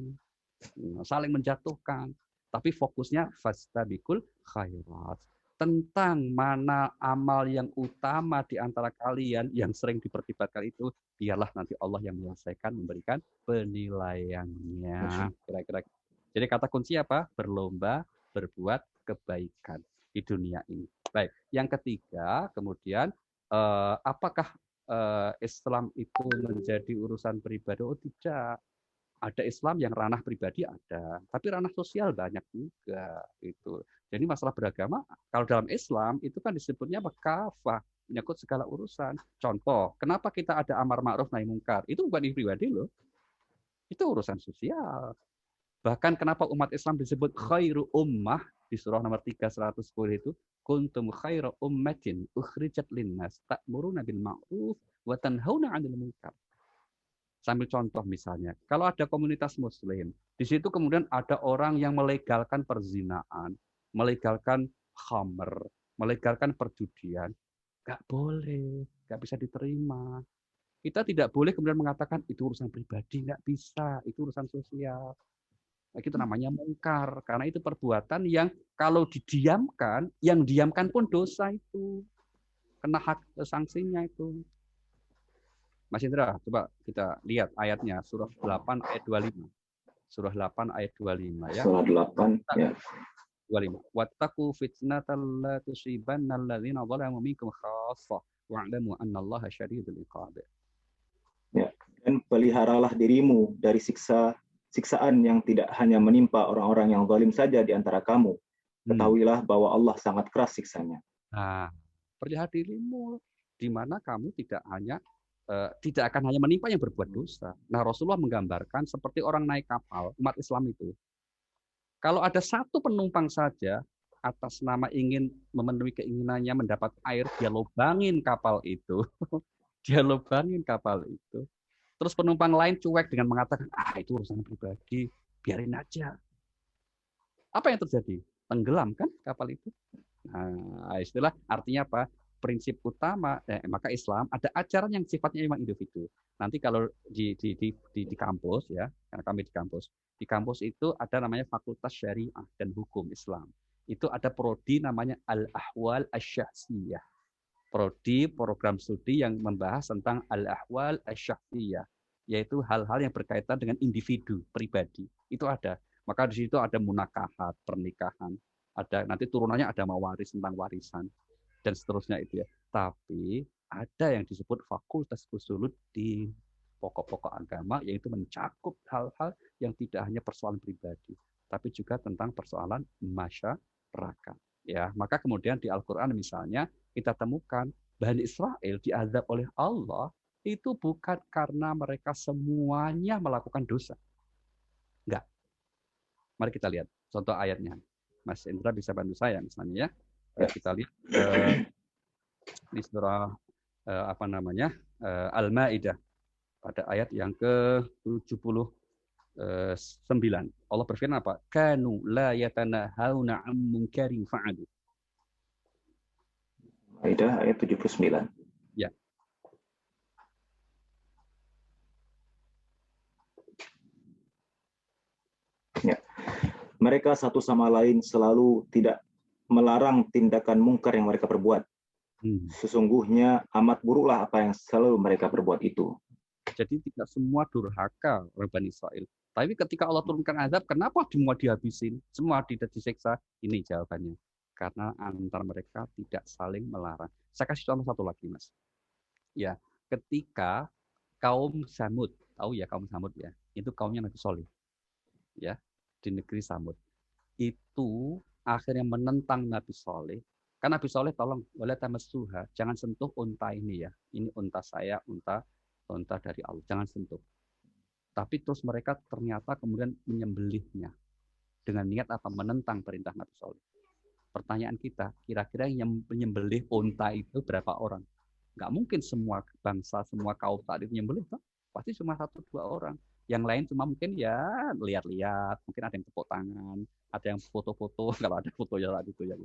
saling menjatuhkan. Tapi fokusnya fastabiqul khairat. Tentang mana amal yang utama di antara kalian yang sering diperdebatkan itu, biarlah nanti Allah yang menyelesaikan, memberikan penilaiannya. Kira-kira. Jadi kata kunci apa? Berlomba berbuat kebaikan di dunia ini. Baik. Yang ketiga, kemudian apakah Islam itu menjadi urusan pribadi? Oh tidak. Ada Islam yang ranah pribadi ada, tapi ranah sosial banyak juga itu. Jadi masalah beragama kalau dalam Islam itu kan disebutnya kafah, menyangkut segala urusan. Contoh, kenapa kita ada amar ma'ruf nahi mungkar? Itu bukan pribadi loh. Itu urusan sosial. Bahkan kenapa umat Islam disebut khairu ummah di surah nomor 3 110 itu, kuntum khairu ummatin ukhrijat linnas ta'muruna bil ma'ruf wa tanhauna 'anil munkar. Sambil contoh misalnya, kalau ada komunitas muslim, di situ kemudian ada orang yang melegalkan perzinaan, melegalkan khamr, melegalkan perjudian, nggak boleh, nggak bisa diterima. Kita tidak boleh kemudian mengatakan itu urusan pribadi, nggak bisa, itu urusan sosial. Nah, itu namanya mungkar, karena itu perbuatan yang kalau didiamkan, yang diamkan pun dosa itu, kena hak sanksinya itu. Mas Indra, coba kita lihat ayatnya, surah 8 ayat 25. Surah 8 ayat 25 ya. Surah 8 ya. 25. Wattaqu fitnatan la tusibanna alladziina zalamu minkum khassah wa'lamu annallaha syadidul iqab. Ya, dan peliharalah dirimu dari siksaan yang tidak hanya menimpa orang-orang yang zalim saja di antara kamu. Ketahuilah bahwa Allah sangat keras siksanya. Nah, pelihara dirimu di mana kamu tidak akan hanya menimpa yang berbuat dosa. Nah, Rasulullah menggambarkan seperti orang naik kapal, umat Islam itu. Kalau ada satu penumpang saja, atas nama ingin memenuhi keinginannya mendapat air, dia lubangin kapal itu. Dia lubangin kapal itu. Terus penumpang lain cuek dengan mengatakan, itu urusan pribadi, biarin aja. Apa yang terjadi? Tenggelam kan kapal itu? Nah, istilah artinya apa? Prinsip utama, maka Islam ada ajaran yang sifatnya memang individu. Nanti kalau di kampus ya, karena kami di kampus itu ada namanya Fakultas Syariah dan Hukum Islam. Itu ada prodi namanya Al-Ahwal Asy-Syakhsiyah. Prodi program studi yang membahas tentang Al-Ahwal Asy-Syakhsiyah, yaitu hal-hal yang berkaitan dengan individu pribadi. Itu ada. Maka di situ ada munakahat, pernikahan, ada nanti turunannya ada mawaris tentang warisan dan seterusnya itu ya. Tapi ada yang disebut Fakultas Usuluddin, pokok-pokok agama, yaitu mencakup hal-hal yang tidak hanya persoalan pribadi, tapi juga tentang persoalan masyarakat. Ya, maka kemudian di Al-Qur'an misalnya kita temukan Bani Israel diazab oleh Allah itu bukan karena mereka semuanya melakukan dosa. Enggak. Mari kita lihat contoh ayatnya. Mas Indra bisa bantu saya misalnya ya. Kita lihat di surah Al-Maidah pada ayat yang ke-70 9. Allah berfirman apa? Kanu la yatanahawna 'an munkarin fa'alu. Maidah ayat 79. Ya. Ya. Mereka satu sama lain selalu tidak melarang tindakan mungkar yang mereka perbuat. Sesungguhnya amat buruklah apa yang selalu mereka perbuat itu. Jadi tidak semua durhaka orang Bani Israel. Tapi ketika Allah turunkan azab, kenapa semua dihabisin? Semua tidak disiksa? Ini jawabannya. Karena antar mereka tidak saling melarang. Saya kasih contoh satu lagi, Mas. Ya, ketika kaum Samud, tahu ya kaum Samud ya, itu kaumnya Nabi Soleh. Ya, di negeri Samud. Itu akhirnya menentang Nabi Soleh. Kan Nabi Soleh tolong, wala tamassuha, jangan sentuh unta ini ya. Ini unta saya, unta dari Allah, jangan sentuh. Tapi terus mereka ternyata kemudian menyembelihnya dengan niat apa? Menentang perintah Nabi Soleh. Pertanyaan kita, kira-kira yang menyembelih unta itu berapa orang? Nggak mungkin semua bangsa, semua kaum saat itu menyembelih, kan? Pasti cuma 1-2 orang. Yang lain cuma mungkin ya lihat-lihat, mungkin ada yang tepuk tangan, ada yang foto-foto, kalau ada fotonya saat itu ya.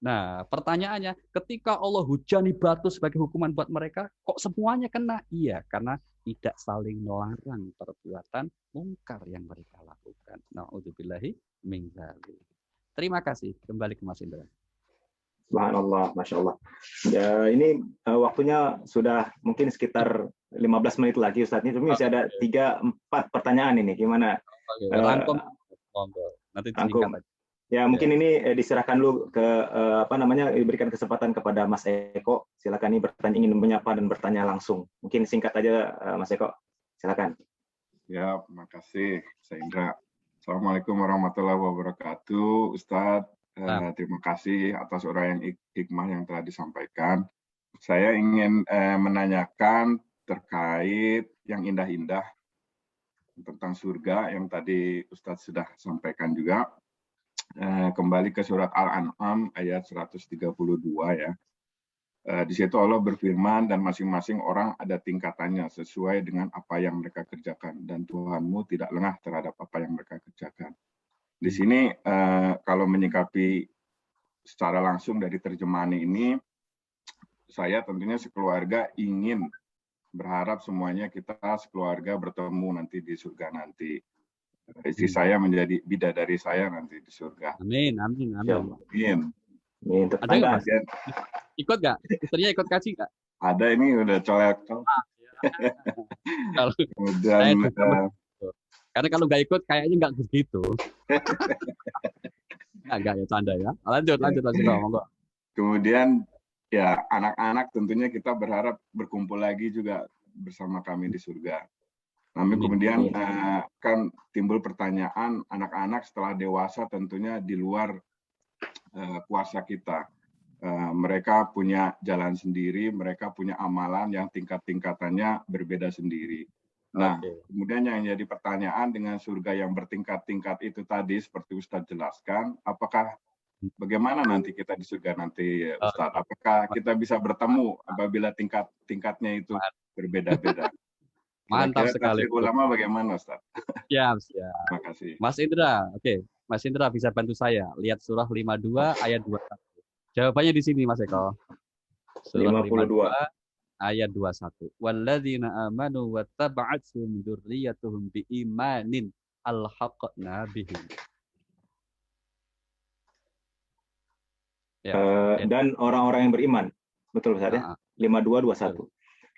Nah, pertanyaannya, ketika Allah hujani batu sebagai hukuman buat mereka, kok semuanya kena? Iya, karena tidak saling melarang perbuatan mungkar yang mereka lakukan. Na'udzubillahi min dzalik. Terima kasih. Kembali ke Mas Indra. Subhanallah, Masya Allah. Ya, ini waktunya sudah mungkin sekitar 15 menit lagi, Ustaz. Ini masih ada 3-4 pertanyaan ini. Gimana? Rangkum. Nanti rangkum. Ya, mungkin ini diserahkan dulu ke diberikan kesempatan kepada Mas Eko. Silakan ini bertanya, ingin menyapa dan bertanya langsung. Mungkin singkat aja, Mas Eko. Silakan. Ya, makasih, Saya Indra. Assalamualaikum warahmatullahi wabarakatuh, Ustadz. Terima kasih atas uraian hikmah yang telah disampaikan. Saya ingin menanyakan terkait yang indah-indah tentang surga yang tadi Ustadz sudah sampaikan juga. Kembali ke surat Al-An'am ayat 132 ya. Di situ Allah berfirman, dan masing-masing orang ada tingkatannya sesuai dengan apa yang mereka kerjakan, dan Tuhanmu tidak lengah terhadap apa yang mereka kerjakan. Di sini kalau menyikapi secara langsung dari terjemahan ini, saya tentunya sekeluarga ingin berharap semuanya kita sekeluarga bertemu nanti di surga nanti. Istri saya menjadi bidadari saya nanti di surga. Amin, amin, amin. Amin. Ada nggak, Mas? Ikut nggak? Istrinya ikut kaji nggak? Ada, ini udah colek. Kemudian, karena kalau nggak ikut kayaknya nggak begitu. Nggak ya, canda ya. Lanjut. Monggo. Kemudian ya anak-anak tentunya kita berharap berkumpul lagi juga bersama kami di surga. Namun kemudian kan timbul pertanyaan, anak-anak setelah dewasa tentunya di luar kuasa kita. Mereka punya jalan sendiri, mereka punya amalan yang tingkat-tingkatannya berbeda sendiri. Nah, kemudian yang jadi pertanyaan dengan surga yang bertingkat-tingkat itu tadi, seperti Ustadz jelaskan, bagaimana nanti kita di surga nanti, Ustadz? Apakah kita bisa bertemu apabila tingkat-tingkatnya itu berbeda-beda? Mantap sekali. Ulama bagaimana, Ustaz? Siap. Terima kasih. Mas Indra, Mas Indra bisa bantu saya. Lihat surah 52 ayat 21. Jawabannya di sini, Mas Eko. Surah 52 ayat 21. Walladzina amanu wattaba'athum dzurriyyatuhum biimanin alhaqna bihim. Dan orang-orang yang beriman. Betul, Ustaz ya? 52-21.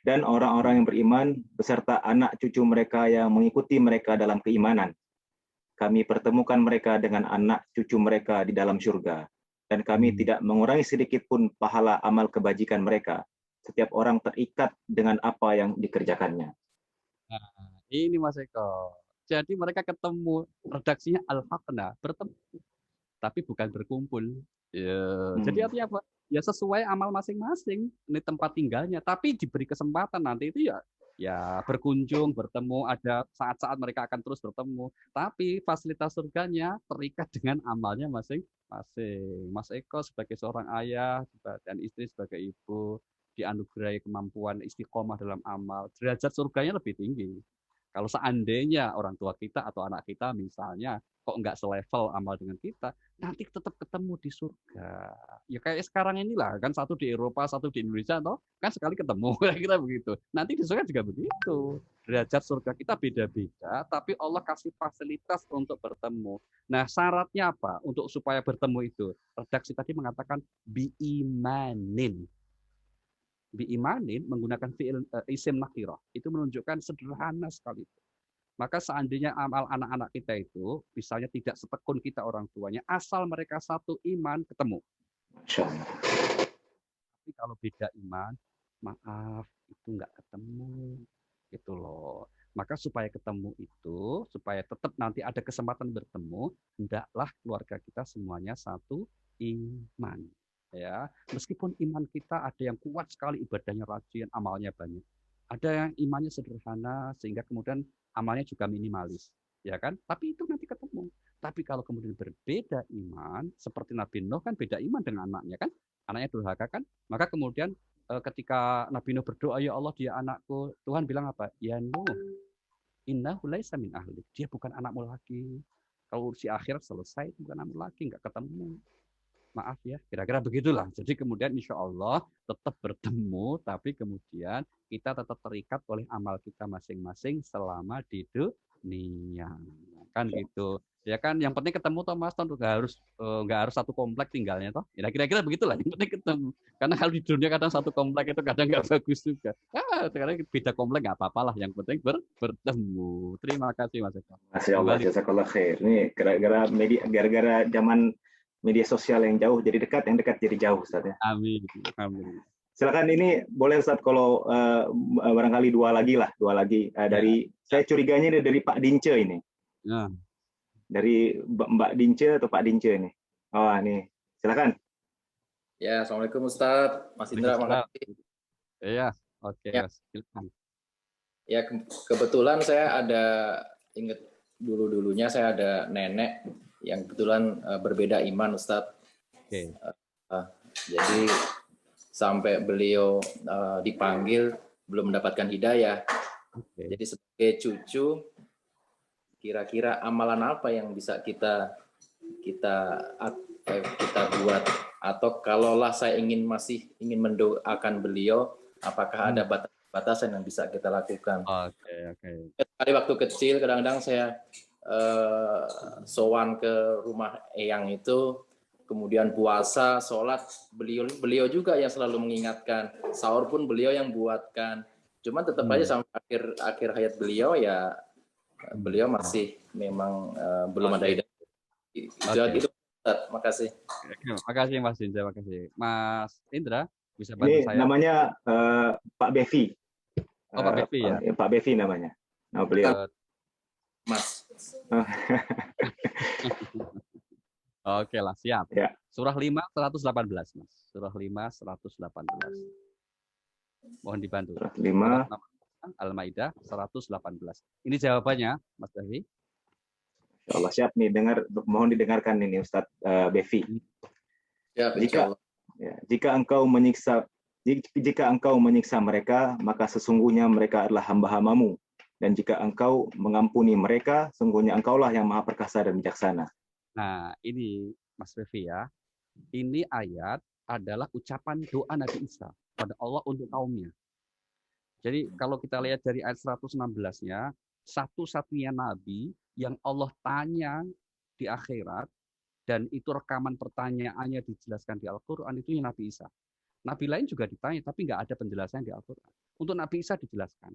Dan orang-orang yang beriman beserta anak cucu mereka yang mengikuti mereka dalam keimanan. Kami pertemukan mereka dengan anak cucu mereka di dalam surga. Dan kami tidak mengurangi sedikit pun pahala amal kebajikan mereka. Setiap orang terikat dengan apa yang dikerjakannya. Nah, ini Mas Eko. Jadi mereka ketemu, redaksinya al-haqna, bertemu. Tapi bukan berkumpul. Ya, jadi artinya apa? Ya sesuai amal masing-masing, ini tempat tinggalnya. Tapi diberi kesempatan nanti itu ya berkunjung, bertemu, ada saat-saat mereka akan terus bertemu. Tapi fasilitas surganya terikat dengan amalnya masing-masing. Mas Eko sebagai seorang ayah dan istri sebagai ibu dianugerahi kemampuan istiqomah dalam amal. Derajat surganya lebih tinggi. Kalau seandainya orang tua kita atau anak kita misalnya kok nggak selevel amal dengan kita, nanti tetap ketemu di surga. Ya kayak sekarang inilah, kan satu di Eropa, satu di Indonesia, toh kan sekali ketemu, kira-kira begitu. Nanti di surga juga begitu. Derajat surga kita beda-beda, tapi Allah kasih fasilitas untuk bertemu. Nah, syaratnya apa untuk supaya bertemu itu? Redaksi tadi mengatakan biimanin. Biimanin menggunakan fi'il isim nakirah. Itu menunjukkan sederhana sekali. Maka seandainya amal anak-anak kita itu, misalnya tidak setekun kita orang tuanya, asal mereka satu iman, ketemu. Tapi kalau beda iman, maaf, itu nggak ketemu. Gitu loh. Maka supaya ketemu itu, supaya tetap nanti ada kesempatan bertemu, hendaklah keluarga kita semuanya satu iman. Ya, meskipun iman kita ada yang kuat sekali, ibadahnya rajin, amalnya banyak. Ada yang imannya sederhana sehingga kemudian amalnya juga minimalis, ya kan? Tapi itu nanti ketemu. Tapi kalau kemudian berbeda iman, seperti Nabi Nuh kan beda iman dengan anaknya kan? Anaknya durhaka kan? Maka kemudian ketika Nabi Nuh berdoa, ya Allah dia anakku, Tuhan bilang apa? Ya Nuh, innahu laisa min ahlik. Dia bukan anakmu lagi. Kalau urusi akhirat selesai, bukan anakmu lagi, nggak ketemu. Maaf ya, kira-kira begitulah. Jadi kemudian insya Allah tetap bertemu, tapi kemudian kita tetap terikat oleh amal kita masing-masing selama di dunia. Kan gitu. Ya kan, yang penting ketemu toh Mas, toh nggak harus satu komplek tinggalnya toh. Ya kira-kira begitulah, yang penting ketemu. Karena kalau di dunia kadang satu komplek itu kadang nggak bagus juga. Sekarang beda komplek nggak apa-apa lah, yang penting bertemu. Terima kasih Mas Eko. Masya Allah, jazakallah khair. Ini gara-gara zaman media sosial yang jauh jadi dekat, yang dekat jadi jauh, Ustaz ya. Amin. Amin. Silakan, ini boleh Ustaz kalau barangkali dua lagi dari saya curiganya ini dari Pak Dince ini. Ya. Dari Mbak Dince atau Pak Dince ini. Oh, ini. Silakan. Ya, Assalamualaikum Ustaz. Mas Indra, makasih. Iya, oke, Ya. silakan. Ya, kebetulan saya ada, ingat dulunya saya ada nenek yang kebetulan berbeda iman, Ustadz. Oke. Jadi sampai beliau dipanggil belum mendapatkan hidayah. Oke. Jadi sebagai cucu, kira-kira amalan apa yang bisa kita buat? Atau kalaulah saya masih ingin mendoakan beliau, apakah ada batasan yang bisa kita lakukan? Oke. Sekali waktu kecil kadang-kadang saya sowan ke rumah eyang itu, kemudian puasa, sholat, beliau juga yang selalu mengingatkan, sahur pun beliau yang buatkan. Cuman tetap aja sampai akhir hayat beliau ya beliau masih memang belum ada hidayah. Itu makasih. Makasih Mas Indra, makasih. Mas Indra bisa bantu Ini saya? namanya Pak Bevi. Oh, Pak Bevi ya. Pak Bevi namanya. Nama beliau. Mas. Oke lah, siap. Ya. Surah 5 118, Mas. Surah 5 118. Mohon dibantu. Surah 5 Al-Maidah 118. Ini jawabannya, Mas Bevi. Insyaallah siap nih, mohon didengarkan ini Ustadz Bevi. Ya, jika engkau menyiksa mereka, maka sesungguhnya mereka adalah hamba-hambamu. Dan jika engkau mengampuni mereka, sungguhnya engkaulah yang maha perkasa dan bijaksana. Nah, ini Mas Bevi ya. Ini ayat adalah ucapan doa Nabi Isa pada Allah untuk kaumnya. Jadi kalau kita lihat dari ayat 116-nya, satu-satunya nabi yang Allah tanya di akhirat, dan itu rekaman pertanyaannya dijelaskan di Al-Quran, itu yang Nabi Isa. Nabi lain juga ditanya, tapi nggak ada penjelasan di Al-Quran. Untuk Nabi Isa dijelaskan.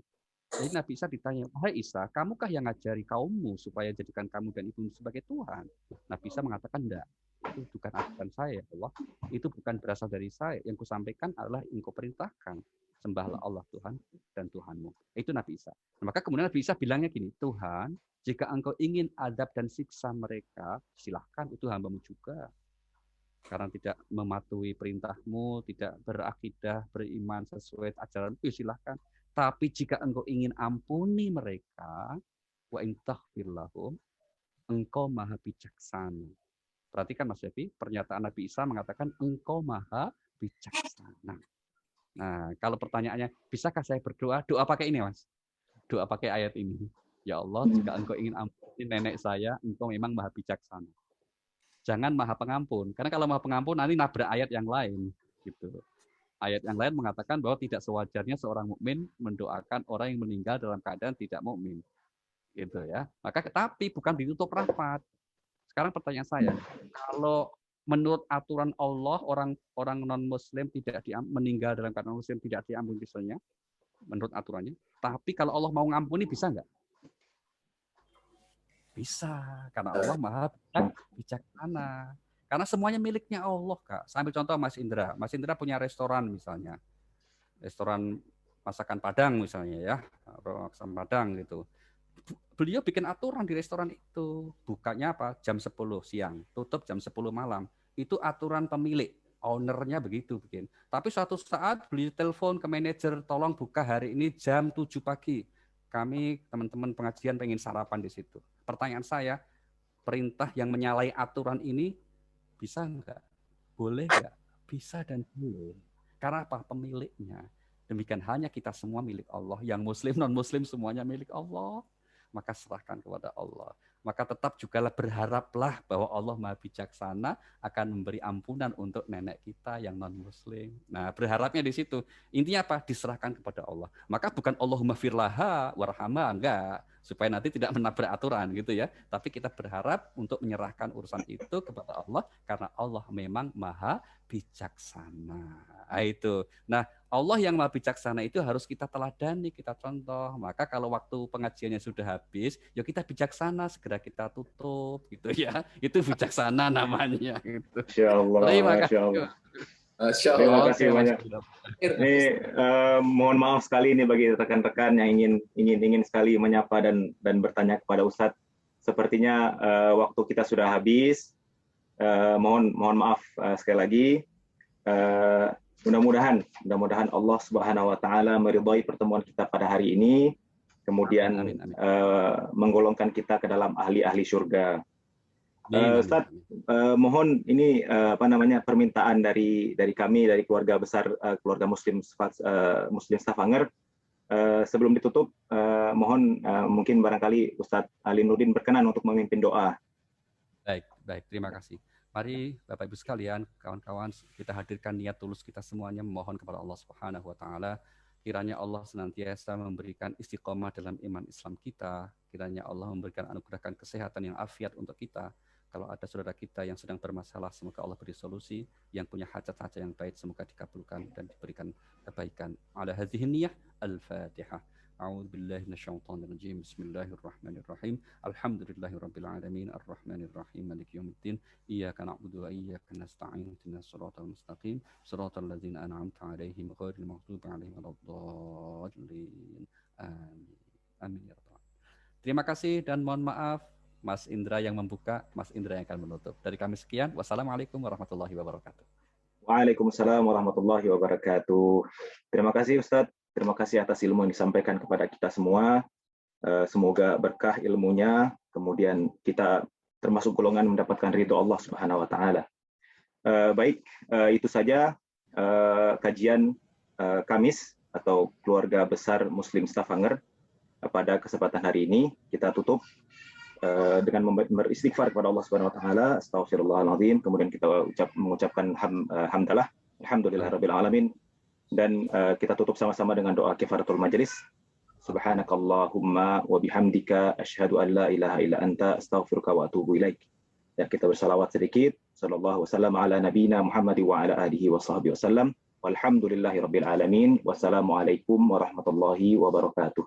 Jadi Nabi Isa ditanya, wahai Isa, kamukah yang ngajari kaummu supaya jadikan kamu dan ibumu sebagai Tuhan? Nabi Isa mengatakan, enggak. Itu bukan ajaran saya, Allah. Itu bukan berasal dari saya. Yang kusampaikan adalah yang kau perintahkan. Sembahlah Allah Tuhan dan Tuhanmu. Itu Nabi Isa. Nah, maka kemudian Nabi Isa bilangnya gini, Tuhan, jika engkau ingin adab dan siksa mereka, silahkan, itu hambamu juga. Karena tidak mematuhi perintahmu, tidak berakidah, beriman sesuai ajaran, silahkan. Tapi jika engkau ingin ampuni mereka, wa in taghfir lahum, engkau maha bijaksana. Perhatikan Mas Devi, pernyataan Nabi Isa mengatakan engkau maha bijaksana. Nah, kalau pertanyaannya, bisakah saya berdoa? Doa pakai ini, Mas. Doa pakai ayat ini. Ya Allah, jika engkau ingin ampuni nenek saya, engkau memang maha bijaksana. Jangan maha pengampun, karena kalau maha pengampun nanti nabrak ayat yang lain, gitu. Ayat yang lain mengatakan bahwa tidak sewajarnya seorang mukmin mendoakan orang yang meninggal dalam keadaan tidak mukmin, gitu ya. Maka tapi bukan ditutup rapat. Sekarang pertanyaan saya, kalau menurut aturan Allah orang non Muslim tidak meninggal dalam keadaan Muslim tidak diampuni dosanya, menurut aturannya. Tapi kalau Allah mau ngampuni bisa nggak? Bisa, karena Allah maha bijaksana. Karena semuanya miliknya Allah, Kak. Saya ambil contoh Mas Indra. Mas Indra punya restoran misalnya. Restoran masakan Padang misalnya ya. Masakan Padang gitu. Beliau bikin aturan di restoran itu. Bukanya apa? Jam 10 siang. Tutup jam 10 malam. Itu aturan pemilik. Ownernya begitu bikin. Tapi suatu saat beliau telepon ke manajer, tolong buka hari ini jam 7 pagi. Kami teman-teman pengajian pengen sarapan di situ. Pertanyaan saya, perintah yang menyalahi aturan ini bisa enggak? Boleh enggak? Bisa dan boleh. Karena apa? Pemiliknya. Demikian hanya kita semua milik Allah. Yang Muslim, non-Muslim semuanya milik Allah. Maka serahkan kepada Allah. Maka tetap juga berharaplah bahwa Allah Maha Bijaksana akan memberi ampunan untuk nenek kita yang non-Muslim. Nah, berharapnya di situ. Intinya apa? Diserahkan kepada Allah. Maka bukan Allahumma firlaha warhamha, enggak. Supaya nanti tidak menabrak aturan gitu ya. Tapi kita berharap untuk menyerahkan urusan itu kepada Allah karena Allah memang Maha Bijaksana. Nah, itu. Nah, Allah yang Maha Bijaksana itu harus kita teladani, kita contoh. Maka kalau waktu pengajiannya sudah habis, ya kita bijaksana, segera kita tutup gitu ya. Itu bijaksana namanya gitu. Masya Allah. Terima kasih. Terima kasih banyak. Ini mohon maaf sekali ini bagi rekan-rekan yang ingin sekali menyapa dan bertanya kepada Ustadz. Sepertinya waktu kita sudah habis. Mohon maaf sekali lagi. Mudah-mudahan Allah Subhanahu wa taala meridhai pertemuan kita pada hari ini, kemudian amin. Menggolongkan kita ke dalam ahli-ahli surga. Ustaz, mohon ini permintaan dari kami, dari keluarga besar keluarga Muslim Stavanger. Sebelum ditutup, mohon mungkin barangkali Ustadz Ali Nurdin berkenan untuk memimpin doa. Baik, terima kasih. Mari Bapak Ibu sekalian, kawan-kawan, kita hadirkan niat tulus kita semuanya memohon kepada Allah Subhanahu wa taala. Kiranya Allah senantiasa memberikan istiqomah dalam iman Islam kita. Kiranya Allah memberikan anugerahkan kesehatan yang afiat untuk kita. Kalau ada saudara kita yang sedang bermasalah, semoga Allah beri solusi. Yang punya hajat-hajat yang baik, semoga dikabulkan dan diberikan kebaikan. Ala hadhihi niyah, al-Fatihah. أعوذ بالله من الشيطان الرجيم بسم الله الرحمن الرحيم الحمد لله رب العالمين الرحمن الرحيم مالك يوم الدين إياك نعبد وإياك نستعين اهدنا الصراط المستقيم صراط الذين أنعمت عليهم غير المغضوب عليهم ولا الضالين آمين آمين ya rabbal alamin. Terima kasih dan mohon maaf Mas Indra yang membuka, Mas Indra yang akan menutup. Dari kami sekian. Wassalamualaikum warahmatullahi wabarakatuh. Waalaikumsalam warahmatullahi wabarakatuh. Terima kasih Ustadz. Terima kasih atas ilmu yang disampaikan kepada kita semua. Semoga berkah ilmunya, kemudian kita termasuk golongan mendapatkan ridho Allah Subhanahu wa taala. Baik, itu saja kajian Kamis atau keluarga besar Muslim Stavanger pada kesempatan hari ini. Kita tutup dengan beristighfar kepada Allah Subhanahu wa taala, astaghfirullahaladzim, kemudian kita mengucapkan hamdalah, alhamdulillahirabbil alamin. Dan kita tutup sama-sama dengan doa kifaratul majlis. Subhanakallahumma wa bihamdika asyhadu an la ilaha illa anta astaghfiruka wa atubu ilaik. Dan kita bersalawat sedikit. Sallallahu wasallam ala nabiyina Muhammad wa ala alihi wa sahbihi wasallam. Walhamdulillahirabbil alamin. Wassalamualaikum warahmatullahi wabarakatuh.